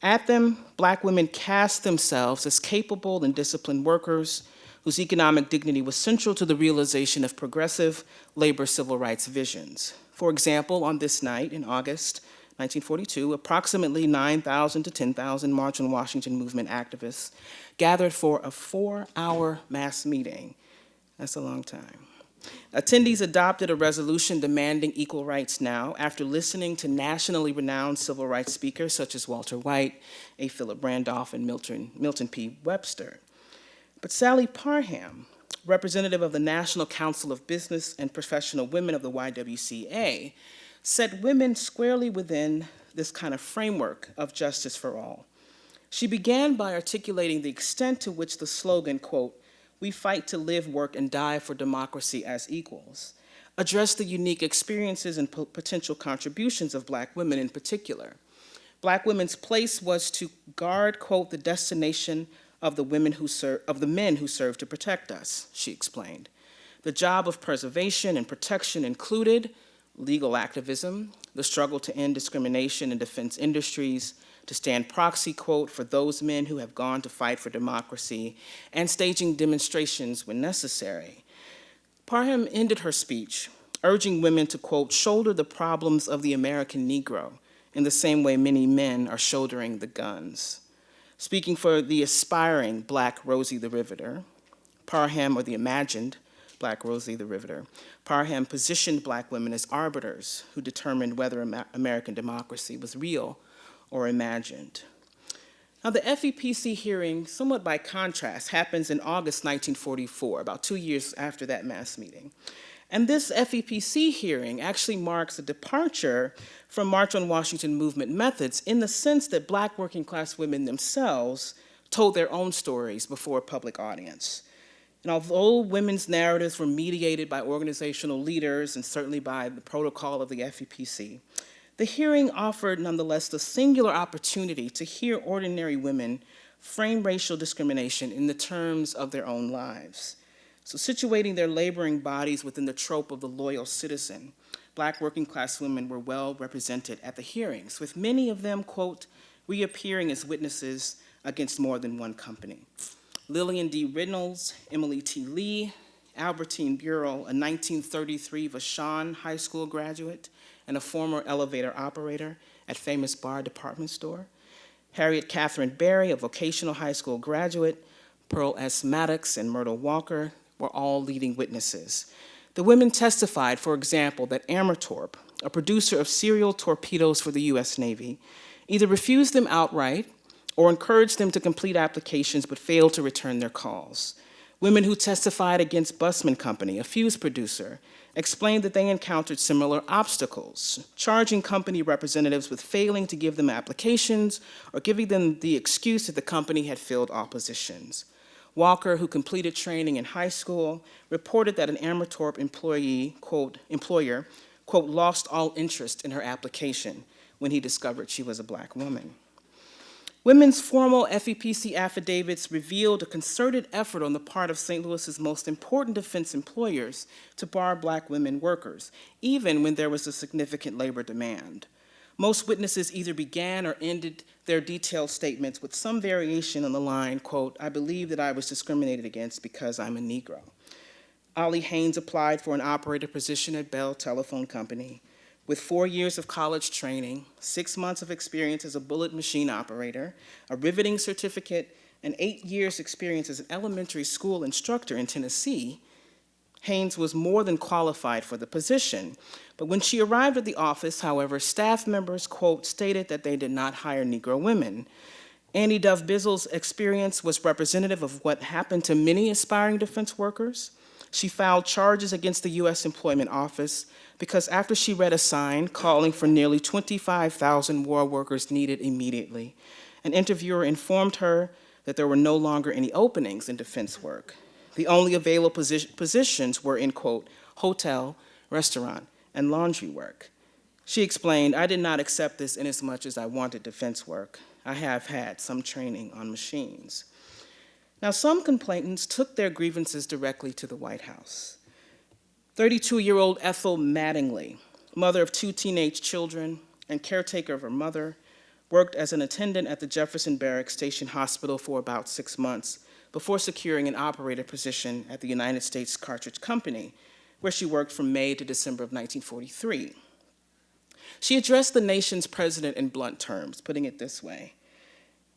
At them, Black women cast themselves as capable and disciplined workers whose economic dignity was central to the realization of progressive labor civil rights visions. For example, on this night in August 1942, approximately 9,000 to 10,000 March on Washington movement activists gathered for a 4-hour mass meeting. That's a long time. Attendees adopted a resolution demanding equal rights now after listening to nationally renowned civil rights speakers such as Walter White, A. Philip Randolph, and Milton P. Webster. But Sally Parham, representative of the National Council of Business and Professional Women of the YWCA, set women squarely within this kind of framework of justice for all. She began by articulating the extent to which the slogan, quote, "We fight to live, work, and die for democracy as equals," addressed the unique experiences and potential contributions of Black women in particular. Black women's place was to guard, quote, "the destination of the men who serve to protect us," she explained. The job of preservation and protection included legal activism, the struggle to end discrimination in defense industries, to stand proxy, quote, "for those men who have gone to fight for democracy," and staging demonstrations when necessary. Parham ended her speech urging women to, quote, "shoulder the problems of the American Negro in the same way many men are shouldering the guns." Speaking for the aspiring Black Rosie the Riveter, Parham, or the imagined Black Rosie the Riveter, Parham positioned Black women as arbiters who determined whether American democracy was real or imagined. Now, the FPPC hearing, somewhat by contrast, happens in August 1944, about 2 years after that mass meeting. And this FPPC hearing actually marks a departure from March on Washington movement methods in the sense that Black working class women themselves told their own stories before a public audience. And although women's narratives were mediated by organizational leaders and certainly by the protocol of the FPPC, the hearing offered, nonetheless, the singular opportunity to hear ordinary women frame racial discrimination in the terms of their own lives. So situating their laboring bodies within the trope of the loyal citizen, Black working class women were well represented at the hearings, with many of them, quote, reappearing as witnesses against more than one company. Lillian D. Reynolds, Emily T. Lee, Albertine Bureau, a 1933 Vashon High School graduate and a former elevator operator at famous bar department store. Harriet Catherine Berry, a vocational high school graduate. Pearl S. Maddox and Myrtle Walker were all leading witnesses. The women testified, for example, that Amertorp, a producer of serial torpedoes for the US Navy, either refused them outright or encouraged them to complete applications but failed to return their calls. Women who testified against Busman Company, a fuse producer, explained that they encountered similar obstacles, charging company representatives with failing to give them applications or giving them the excuse that the company had filled all positions. Walker, who completed training in high school, reported that an Amertorp employer, quote, lost all interest in her application when he discovered she was a Black woman. Women's formal FPPC affidavits revealed a concerted effort on the part of St. Louis's most important defense employers to bar Black women workers, even when there was a significant labor demand. Most witnesses either began or ended their detailed statements with some variation on the line, quote, "I believe that I was discriminated against because I'm a Negro." Ollie Haynes applied for an operator position at Bell Telephone Company. With 4 years of college training, 6 months of experience as a bullet machine operator, a riveting certificate, and 8 years experience as an elementary school instructor in Tennessee, Haynes was more than qualified for the position. But when she arrived at the office, however, staff members, quote, stated that they did not hire Negro women. Annie Dove Bizzle's experience was representative of what happened to many aspiring defense workers. She filed charges against the U.S. Employment Office because after she read a sign calling for nearly 25,000 war workers needed immediately, an interviewer informed her that there were no longer any openings in defense work. The only available positions were in, quote, hotel, restaurant, and laundry work. She explained, "I did not accept this inasmuch as I wanted defense work. I have had some training on machines." Now, some complainants took their grievances directly to the White House. 32-year-old Ethel Mattingly, mother of 2 teenage children and caretaker of her mother, worked as an attendant at the Jefferson Barracks Station Hospital for about 6 months before securing an operator position at the United States Cartridge Company, where she worked from May to December of 1943. She addressed the nation's president in blunt terms, putting it this way: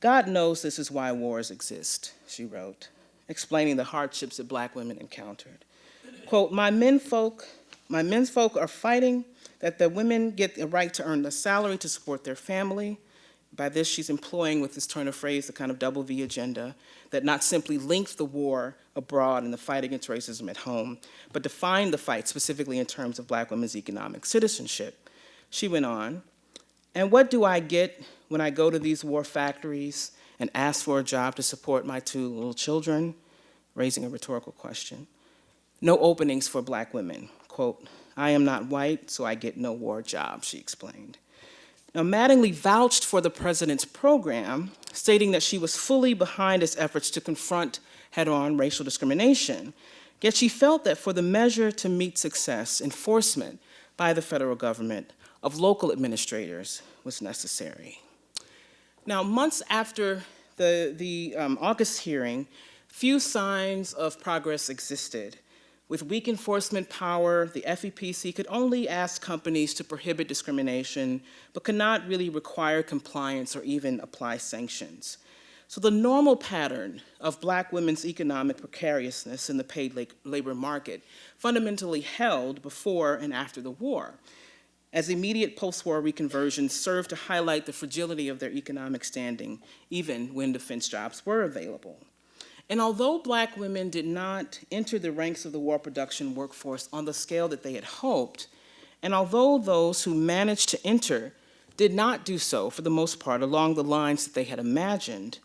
"God knows this is why wars exist," she wrote, explaining the hardships that Black women encountered. Quote, my men's folk are fighting that the women get the right to earn the salary to support their family." By this, she's employing, with this turn of phrase, the kind of double V agenda that not simply linked the war abroad and the fight against racism at home, but defined the fight specifically in terms of Black women's economic citizenship. She went on, "And what do I get when I go to these war factories and ask for a job to support my 2 little children?" Raising a rhetorical question. "No openings for black women. Quote, I am not white, so I get no war job," she explained. Now, Mattingly vouched for the president's program, stating that she was fully behind its efforts to confront head-on racial discrimination. Yet she felt that for the measure to meet success, enforcement by the federal government of local administrators was necessary. Now, months after the August hearing, few signs of progress existed. With weak enforcement power, the FPPC could only ask companies to prohibit discrimination, but could not really require compliance or even apply sanctions. So the normal pattern of black women's economic precariousness in the paid labor market fundamentally held before and after the war, as immediate post-war reconversions served to highlight the fragility of their economic standing, even when defense jobs were available. And although black women did not enter the ranks of the war production workforce on the scale that they had hoped, and although those who managed to enter did not do so, for the most part, along the lines that they had imagined,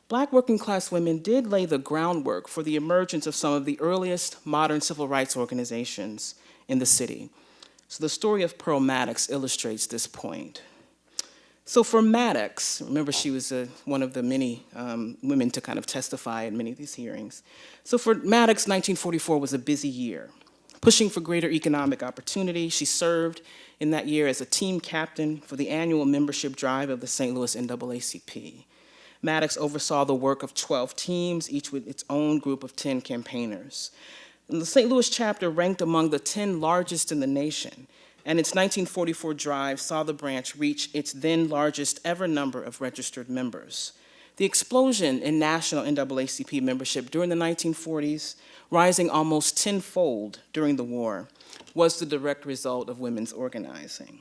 black working class women did lay the groundwork for the emergence of some of the earliest modern civil rights organizations in the city. So the story of Pearl Maddox illustrates this point. So for Maddox, remember she was one of the many women to kind of testify in many of these hearings. So for Maddox, 1944 was a busy year. Pushing for greater economic opportunity, she served in that year as a team captain for the annual membership drive of the St. Louis NAACP. Maddox oversaw the work of 12 teams, each with its own group of 10 campaigners. And the St. Louis chapter ranked among the 10 largest in the nation, and its 1944 drive saw the branch reach its then largest ever number of registered members. The explosion in national NAACP membership during the 1940s, rising almost tenfold during the war, was the direct result of women's organizing.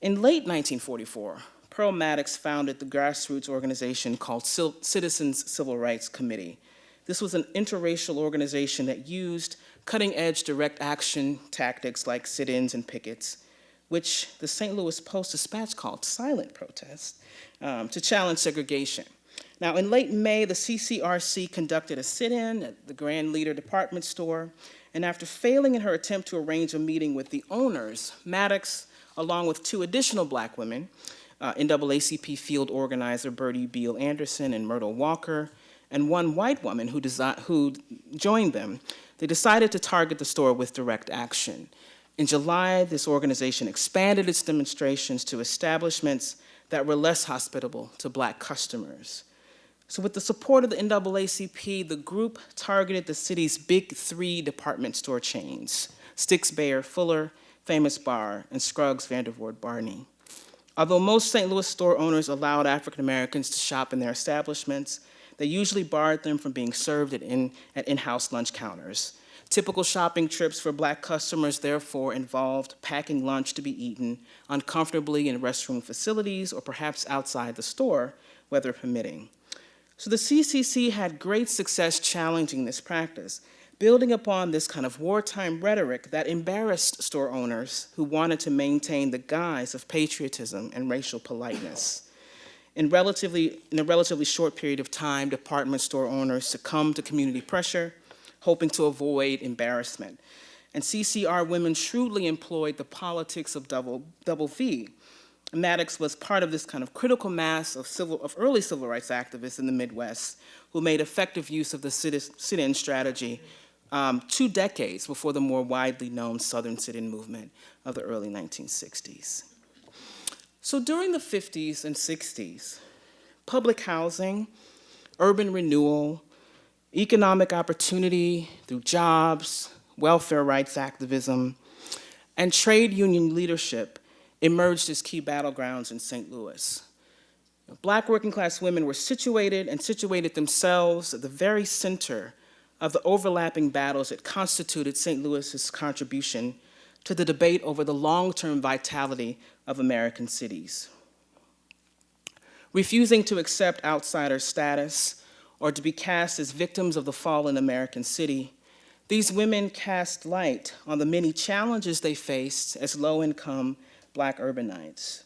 In late 1944, Pearl Maddox founded the grassroots organization called Citizens Civil Rights Committee. This was an interracial organization that used cutting-edge direct action tactics like sit-ins and pickets, which the St. Louis Post-Dispatch called silent protests, to challenge segregation. Now, in late May, the CCRC conducted a sit-in at the Grand Leader department store, and after failing in her attempt to arrange a meeting with the owners, Maddox, along with 2 additional black women, NAACP field organizer Bertie Beal Anderson and Myrtle Walker, and 1 white woman who joined them, they decided to target the store with direct action. In July, this organization expanded its demonstrations to establishments that were less hospitable to black customers. So with the support of the NAACP, the group targeted the city's big 3 department store chains, Sticks Bear Fuller, Famous Bar, and Scruggs Vandervoort Barney. Although most St. Louis store owners allowed African Americans to shop in their establishments, they usually barred them from being served at in-house lunch counters. Typical shopping trips for black customers, therefore, involved packing lunch to be eaten uncomfortably in restroom facilities or perhaps outside the store, weather permitting. So the CCC had great success challenging this practice, building upon this kind of wartime rhetoric that embarrassed store owners who wanted to maintain the guise of patriotism and racial politeness. In a relatively short period of time, department store owners succumbed to community pressure, hoping to avoid embarrassment. And CCR women shrewdly employed the politics of double V. Maddox was part of this kind of critical mass of early civil rights activists in the Midwest who made effective use of the sit-in strategy 2 decades before the more widely known Southern sit-in movement of the early 1960s. So during the 50s and 60s, public housing, urban renewal, economic opportunity through jobs, welfare rights activism, and trade union leadership emerged as key battlegrounds in St. Louis. Black working class women were situated themselves at the very center of the overlapping battles that constituted St. Louis's contribution to the debate over the long-term vitality of American cities. Refusing to accept outsider status or to be cast as victims of the fallen American city, these women cast light on the many challenges they faced as low-income, Black urbanites.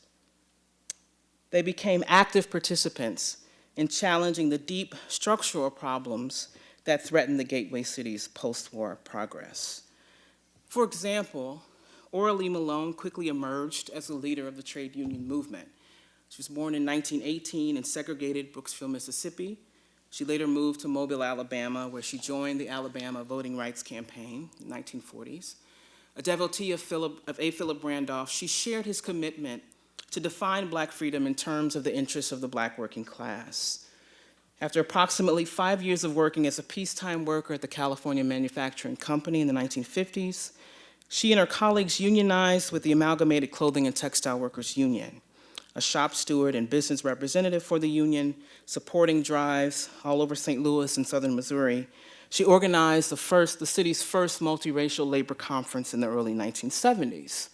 They became active participants in challenging the deep structural problems that threatened the gateway city's post-war progress. For example, Oralee Malone quickly emerged as the leader of the trade union movement. She was born in 1918 in segregated Brooksville, Mississippi. She later moved to Mobile, Alabama, where she joined the Alabama Voting Rights Campaign in the 1940s. A devotee of A. Philip Randolph, she shared his commitment to define Black freedom in terms of the interests of the Black working class. After approximately 5 years of working as a peacetime worker at the California Manufacturing Company in the 1950s, she and her colleagues unionized with the Amalgamated Clothing and Textile Workers Union, a shop steward and business representative for the union, supporting drives all over St. Louis and southern Missouri. She organized the city's first multiracial labor conference in the early 1970s.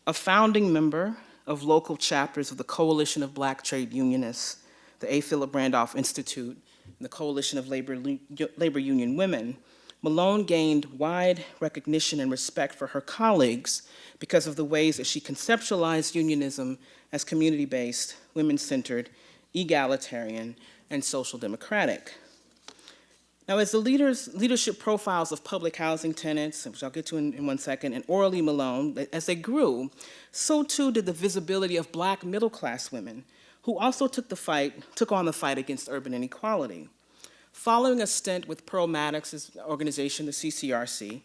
A founding member of local chapters of the Coalition of Black Trade Unionists, the A. Philip Randolph Institute, and the Coalition of Labor Union Women, Malone gained wide recognition and respect for her colleagues because of the ways that she conceptualized unionism as community-based, women-centered, egalitarian, and social democratic. Now, as the leadership profiles of public housing tenants, which I'll get to in 1 second, and Oralee Malone, as they grew, so too did the visibility of Black middle-class women, who also took on the fight against urban inequality. Following a stint with Pearl Maddox's organization, the CCRC,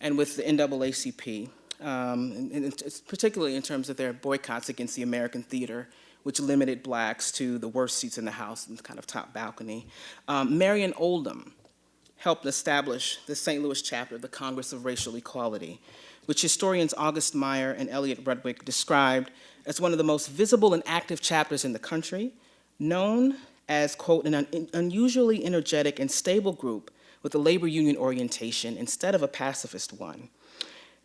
and with the NAACP, and particularly in terms of their boycotts against the American theater, which limited Blacks to the worst seats in the house, in the kind of top balcony, Marion Oldham helped establish the St. Louis chapter of the Congress of Racial Equality, which historians August Meyer and Elliot Rudwick described as one of the most visible and active chapters in the country, known as, quote, an unusually energetic and stable group with a labor union orientation instead of a pacifist one.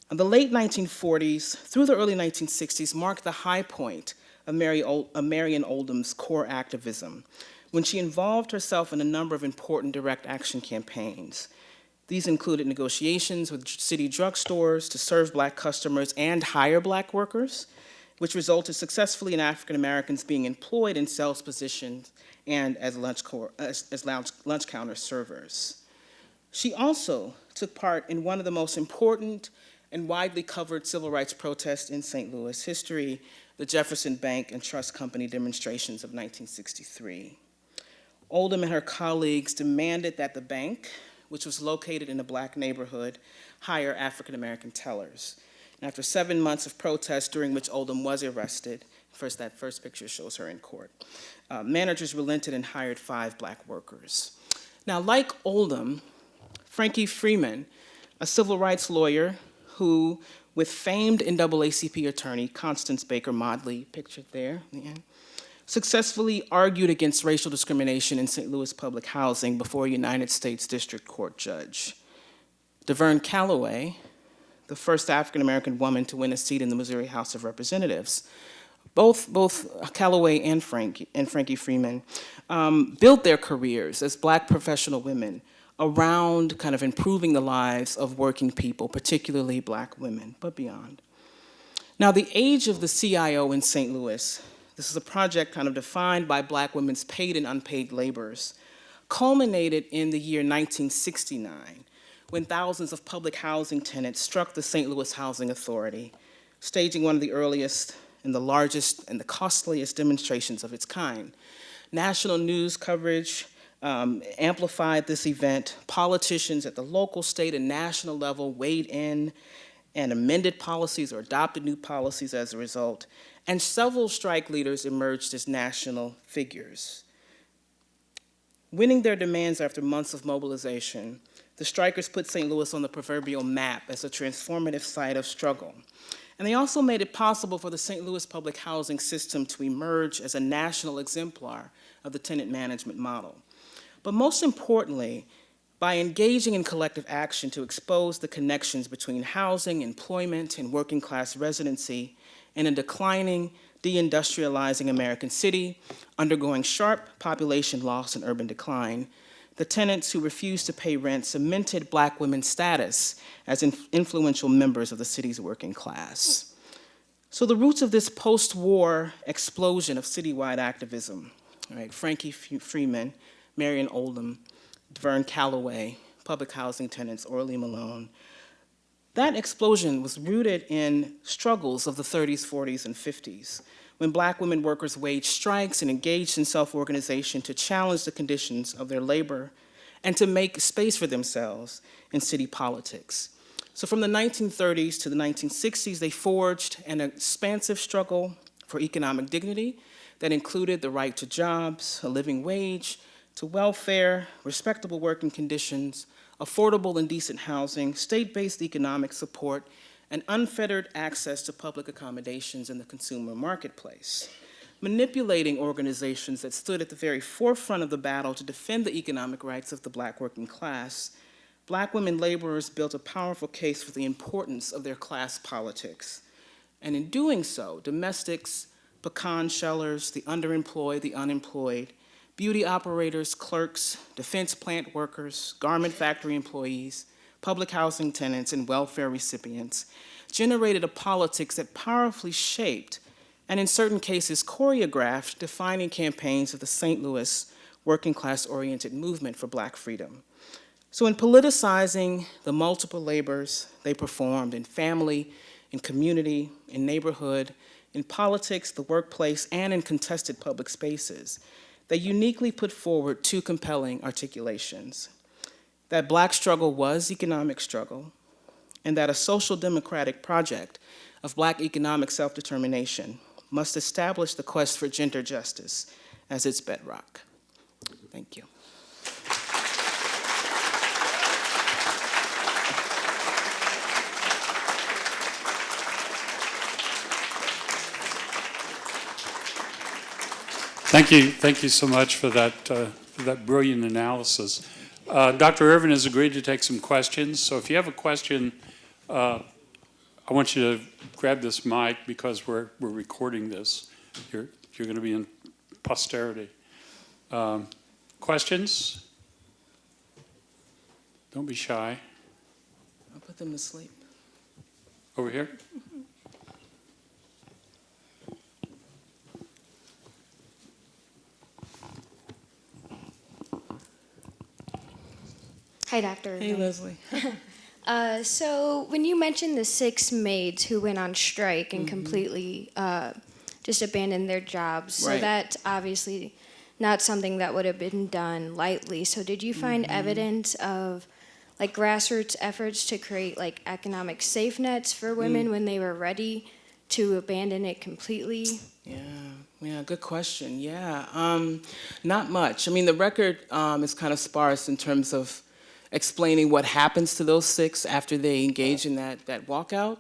And the late 1940s through the early 1960s marked the high point of Marion Oldham's core activism, when she involved herself in a number of important direct action campaigns. These included negotiations with city drugstores to serve Black customers and hire Black workers, which resulted successfully in African Americans being employed in sales positions and as lunch counter servers. She also took part in one of the most important and widely covered civil rights protests in St. Louis history, the Jefferson Bank and Trust Company demonstrations of 1963. Oldham and her colleagues demanded that the bank, which was located in a Black neighborhood, hire African American tellers. And after 7 months of protest, during which Oldham was arrested, that first picture shows her in court, managers relented and hired 5 Black workers. Now, like Oldham, Frankie Freeman, a civil rights lawyer who, with famed NAACP attorney Constance Baker Modley, pictured there, successfully argued against racial discrimination in St. Louis public housing before a United States District Court judge. DeVern Calloway, the first African-American woman to win a seat in the Missouri House of Representatives, both Calloway and Frankie Freeman built their careers as Black professional women around kind of improving the lives of working people, particularly Black women, but beyond. Now, the age of the CIO in St. Louis, this is a project kind of defined by Black women's paid and unpaid labors, culminated in the year 1969, when thousands of public housing tenants struck the St. Louis Housing Authority, staging one of the earliest and the largest and the costliest demonstrations of its kind. National news coverage amplified this event. Politicians at the local, state, and national level weighed in and amended policies or adopted new policies as a result. And several strike leaders emerged as national figures. Winning their demands after months of mobilization, the strikers put St. Louis on the proverbial map as a transformative site of struggle. And they also made it possible for the St. Louis public housing system to emerge as a national exemplar of the tenant management model. But most importantly, by engaging in collective action to expose the connections between housing, employment, and working class residency in a declining, deindustrializing American city, undergoing sharp population loss and urban decline, the tenants who refused to pay rent cemented Black women's status as influential members of the city's working class. So the roots of this post-war explosion of citywide activism, right? Frankie Freeman, Marion Oldham, Vern Calloway, public housing tenants, Orly Malone. That explosion was rooted in struggles of the 30s, 40s, and 50s, when Black women workers waged strikes and engaged in self-organization to challenge the conditions of their labor and to make space for themselves in city politics. So from the 1930s to the 1960s, they forged an expansive struggle for economic dignity that included the right to jobs, a living wage, to welfare, respectable working conditions, affordable and decent housing, state-based economic support, and unfettered access to public accommodations in the consumer marketplace. Manipulating organizations that stood at the very forefront of the battle to defend the economic rights of the Black working class, Black women laborers built a powerful case for the importance of their class politics. And in doing so, domestics, pecan shellers, the underemployed, the unemployed, beauty operators, clerks, defense plant workers, garment factory employees, public housing tenants, and welfare recipients generated a politics that powerfully shaped and in certain cases choreographed defining campaigns of the St. Louis working class-oriented movement for Black freedom. So in politicizing the multiple labors they performed in family, in community, in neighborhood, in politics, the workplace, and in contested public spaces, they uniquely put forward two compelling articulations: that Black struggle was economic struggle, and that a social democratic project of Black economic self-determination must establish the quest for gender justice as its bedrock. Thank you. Thank you so much for that brilliant analysis. Dr. Ervin has agreed to take some questions, so if you have a question, I want you to grab this mic because we're recording this. You're going to be in posterity. Questions? Don't be shy. I'll put them to sleep. Over here. Hi, Dr. Hey, Ervin. Leslie. So when you mentioned the 6 maids who went on strike and completely just abandoned their jobs, so Right. that's obviously not something that would have been done lightly. So did you find evidence of like grassroots efforts to create like economic safe nets for women when they were ready to abandon it completely? Yeah, good question. Yeah, not much. I mean, the record is kind of sparse in terms of explaining what happens to those 6 after they engage in that walkout.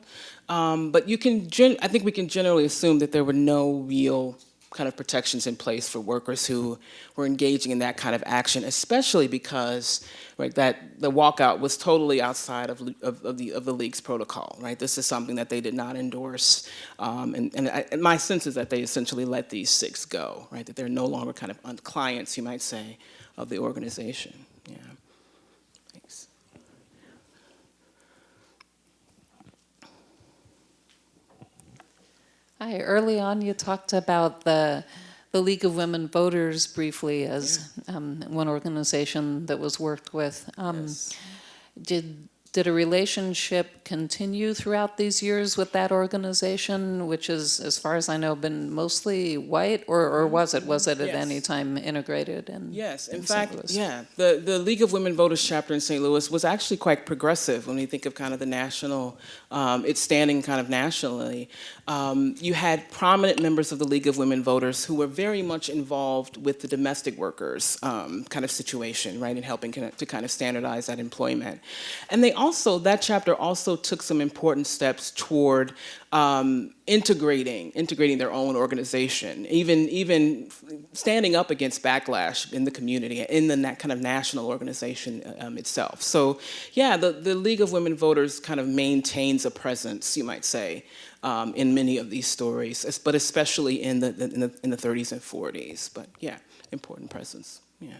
But you can, I think we can generally assume that there were no real kind of protections in place for workers who were engaging in that kind of action, especially because, right, that the walkout was totally outside of the league's protocol, right? This is something that they did not endorse, and my sense is that they essentially let these 6 go, right? That they're no longer kind of clients, you might say, of the organization. Yeah. Thanks. Hi, early on you talked about the League of Women Voters briefly as one organization that was worked with. Yes. Did a relationship continue throughout these years with that organization, which is, as far as I know, been mostly white, or was it? Was it at Yes. any time integrated in Yes, in St. fact, Louis? yeah. The League of Women Voters chapter in St. Louis was actually quite progressive when we think of kind of the national, its standing kind of nationally. You had prominent members of the League of Women Voters who were very much involved with the domestic workers kind of situation, right, in helping to kind of standardize that employment. And they also, that chapter also took some important steps toward integrating their own organization, even standing up against backlash in the community, in that kind of national organization itself. So, yeah, the League of Women Voters kind of maintains a presence, you might say, in many of these stories, but especially in the 30s and 40s. But yeah, important presence. Yeah.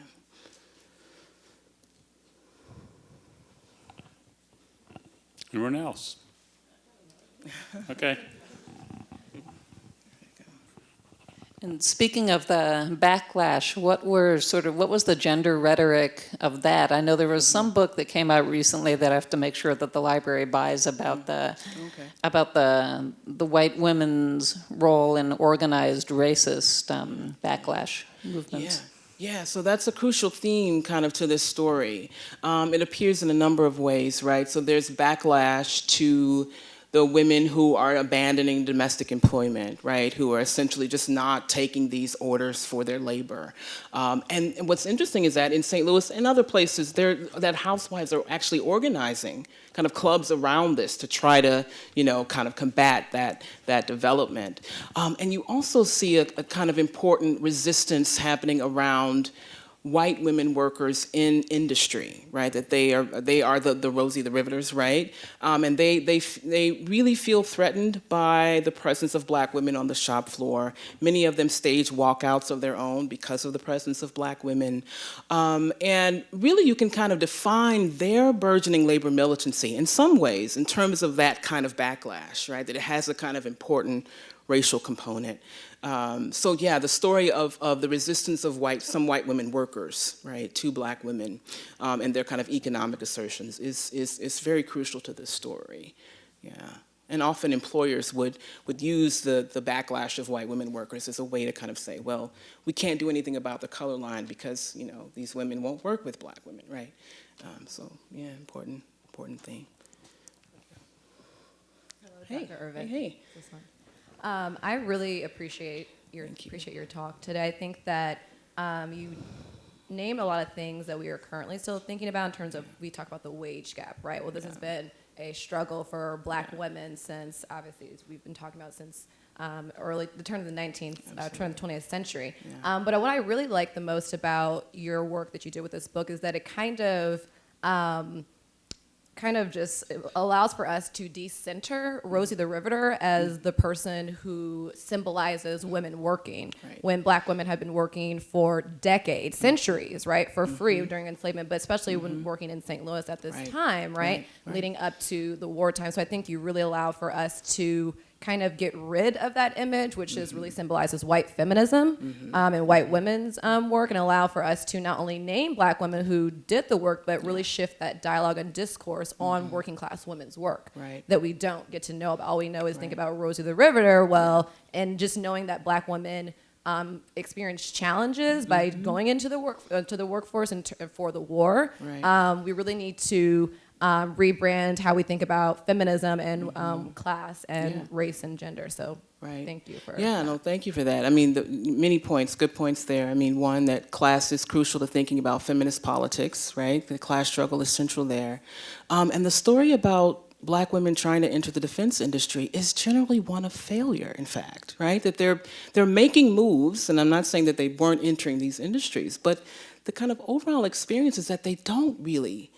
Anyone else? Okay. And speaking of the backlash, what was the gender rhetoric of that? I know there was some book that came out recently that I have to make sure that the library buys about the white women's role in organized racist backlash movements. Yeah, so that's a crucial theme kind of to this story. It appears in a number of ways, right? So there's backlash to the women who are abandoning domestic employment, right? Who are essentially just not taking these orders for their labor. And what's interesting is that in St. Louis and other places, that housewives are actually organizing kind of clubs around this to try to, kind of combat that development. And you also see a kind of important resistance happening around white women workers in industry, right? That they are the Rosie the Riveters, right? And they really feel threatened by the presence of black women on the shop floor. Many of them stage walkouts of their own because of the presence of black women. And really you can kind of define their burgeoning labor militancy in some ways in terms of that kind of backlash, right? That it has a kind of important racial component. So yeah, the story of the resistance of some white women workers, right, to black women, and their kind of economic assertions is very crucial to this story. Yeah, and often employers would use the backlash of white women workers as a way to kind of say, well, we can't do anything about the color line because these women won't work with black women, right? So yeah, important thing. Hello, Dr. Ervin. Hey. I really appreciate your talk today. I think that you named a lot of things that we are currently still thinking about in terms of, we talk about the wage gap, right? Well, this has been a struggle for black women since, obviously, we've been talking about since the turn of the 20th century. Yeah. But what I really like the most about your work that you did with this book is that it kind of just allows for us to decenter Rosie the Riveter as the person who symbolizes women working, when black women have been working for decades, centuries, right, for free during enslavement, but especially when working in St. Louis at this time, right, leading up to the wartime. So I think you really allow for us to kind of get rid of that image, which is really symbolized as white feminism and white women's work, and allow for us to not only name black women who did the work, but really shift that dialogue and discourse on working class women's work that we don't get to know about. All we know is think about Rosie the Riveter, and just knowing that black women experienced challenges by going into the workforce and for the war. We really need to rebrand how we think about feminism and class and race and gender. So thank you for that. No, thank you for that. I mean, many points, good points there. I mean, one, that class is crucial to thinking about feminist politics, right? The class struggle is central there. And the story about black women trying to enter the defense industry is generally one of failure, in fact, right? That they're making moves, and I'm not saying that they weren't entering these industries, but the kind of overall experience is that they don't really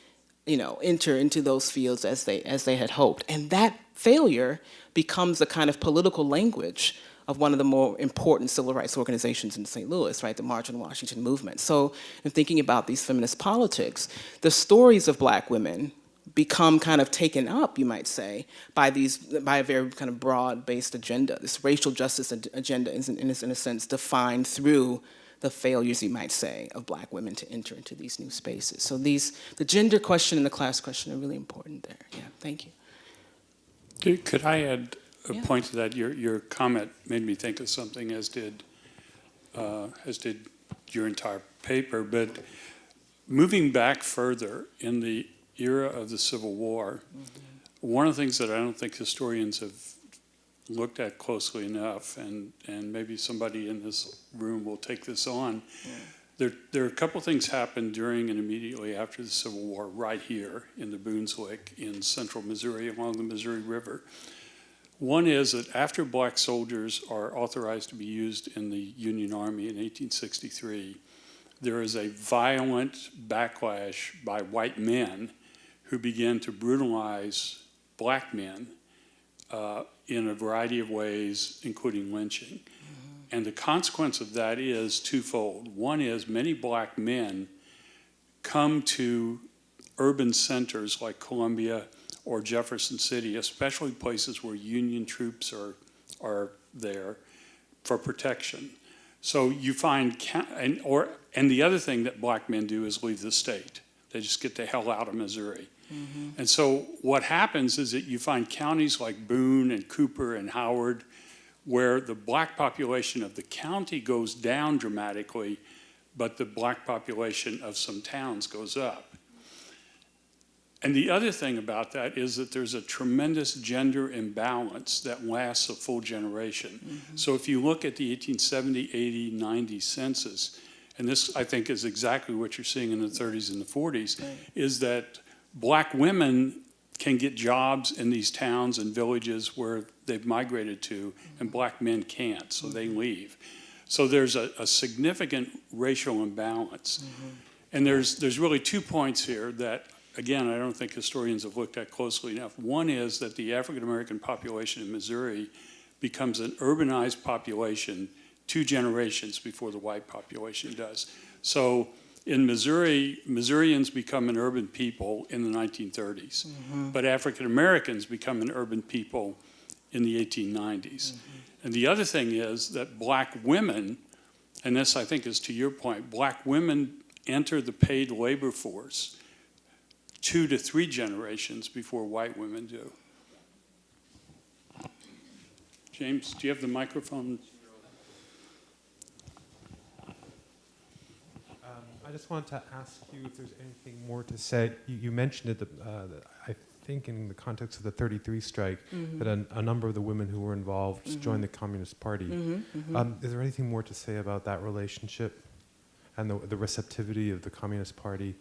enter into those fields as they had hoped. And that failure becomes a kind of political language of one of the more important civil rights organizations in St. Louis, right, the March on Washington movement. So in thinking about these feminist politics, the stories of black women become kind of taken up, you might say, by a very kind of broad-based agenda. This racial justice agenda is in a sense defined through the failures, you might say, of black women to enter into these new spaces. So the gender question and the class question are really important there. Yeah, thank you. Could I add a point to that? Your comment made me think of something, as did your entire paper. But moving back further in the era of the Civil War, one of the things that I don't think historians have looked at closely enough, and maybe somebody in this room will take this on. There are a couple things happened during and immediately after the Civil War right here in the Boones Lick in central Missouri along the Missouri River. One is that after black soldiers are authorized to be used in the Union Army in 1863, there is a violent backlash by white men who began to brutalize black men in a variety of ways, including lynching. And the consequence of that is twofold. One is many black men come to urban centers like Columbia or Jefferson City, especially places where Union troops are there, for protection. So you find, and the other thing that black men do is leave the state. They just get the hell out of Missouri. And so what happens is that you find counties like Boone and Cooper and Howard where the black population of the county goes down dramatically, but the black population of some towns goes up. And the other thing about that is that there's a tremendous gender imbalance that lasts a full generation. So if you look at the 1870, 80, 90 census, and this I think is exactly what you're seeing in the 30s and the 40s, is that black women can get jobs in these towns and villages where they've migrated to, and black men can't, so they leave. So there's a significant racial imbalance. And there's really 2 points here that, again, I don't think historians have looked at closely enough. One is that the African-American population in Missouri becomes an urbanized population 2 generations before the white population does. So in Missouri, Missourians become an urban people in the 1930s, but African Americans become an urban people in the 1890s. And the other thing is that black women, and this I think is to your point, black women enter the paid labor force 2 to 3 generations before white women do. James, do you have the microphone? I just wanted to ask you if there's anything more to say. You mentioned it, I think in the context of the 33 strike, that a number of the women who were involved joined the Communist Party. Is there anything more to say about that relationship and the receptivity of the Communist Party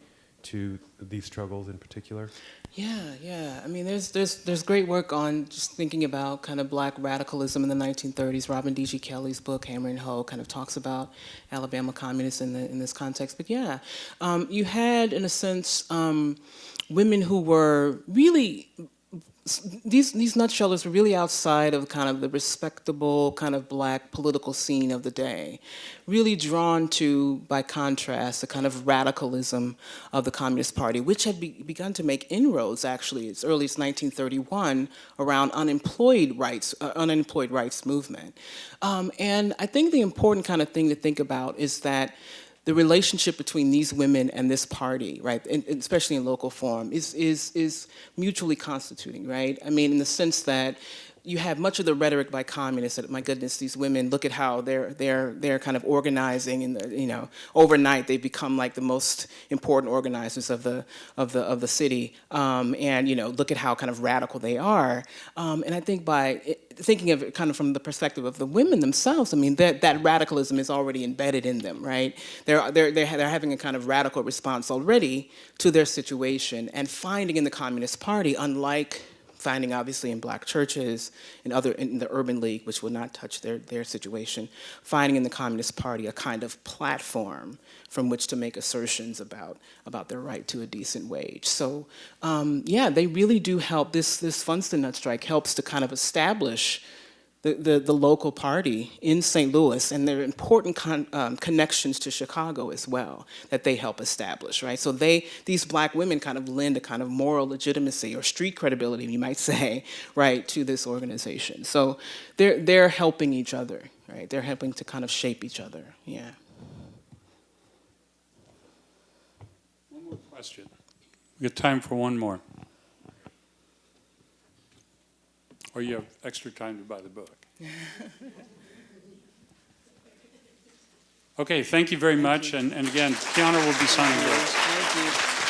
to these struggles in particular? Yeah. I mean, there's great work on just thinking about kind of black radicalism in the 1930s. Robin D.G. Kelly's book, Hammer and Hoe, kind of talks about Alabama communists in this context. But yeah, you had, in a sense, women who were really, these nutshellers were really outside of kind of the respectable kind of black political scene of the day, really drawn to, by contrast, the kind of radicalism of the Communist Party, which had begun to make inroads, actually, as early as 1931, around unemployed rights movement. And I think the important kind of thing to think about is that the relationship between these women and this party, right, and especially in local form, is mutually constituting, right? I mean, in the sense that you have much of the rhetoric by communists that, my goodness, these women, look at how they're kind of organizing, and overnight they become like the most important organizers of the city, and look at how kind of radical they are. And I think by thinking of it kind of from the perspective of the women themselves, I mean that radicalism is already embedded in them, right? They're having a kind of radical response already to their situation, and finding in the Communist Party, unlike finding obviously in black churches, in the Urban League, which would not touch their situation, finding in the Communist Party a kind of platform from which to make assertions about their right to a decent wage. So yeah, they really do help. This Funston Nut strike helps to kind of establish the local party in St. Louis, and there are important connections to Chicago as well that they help establish, right? So these black women kind of lend a kind of moral legitimacy or street credibility, you might say, right, to this organization. So they're helping each other, right? They're helping to kind of shape each other, yeah. One more question. We got time for one more. Or you have extra time to buy the book. Okay, thank you very much. And again, Keona will be signing books. Thank you.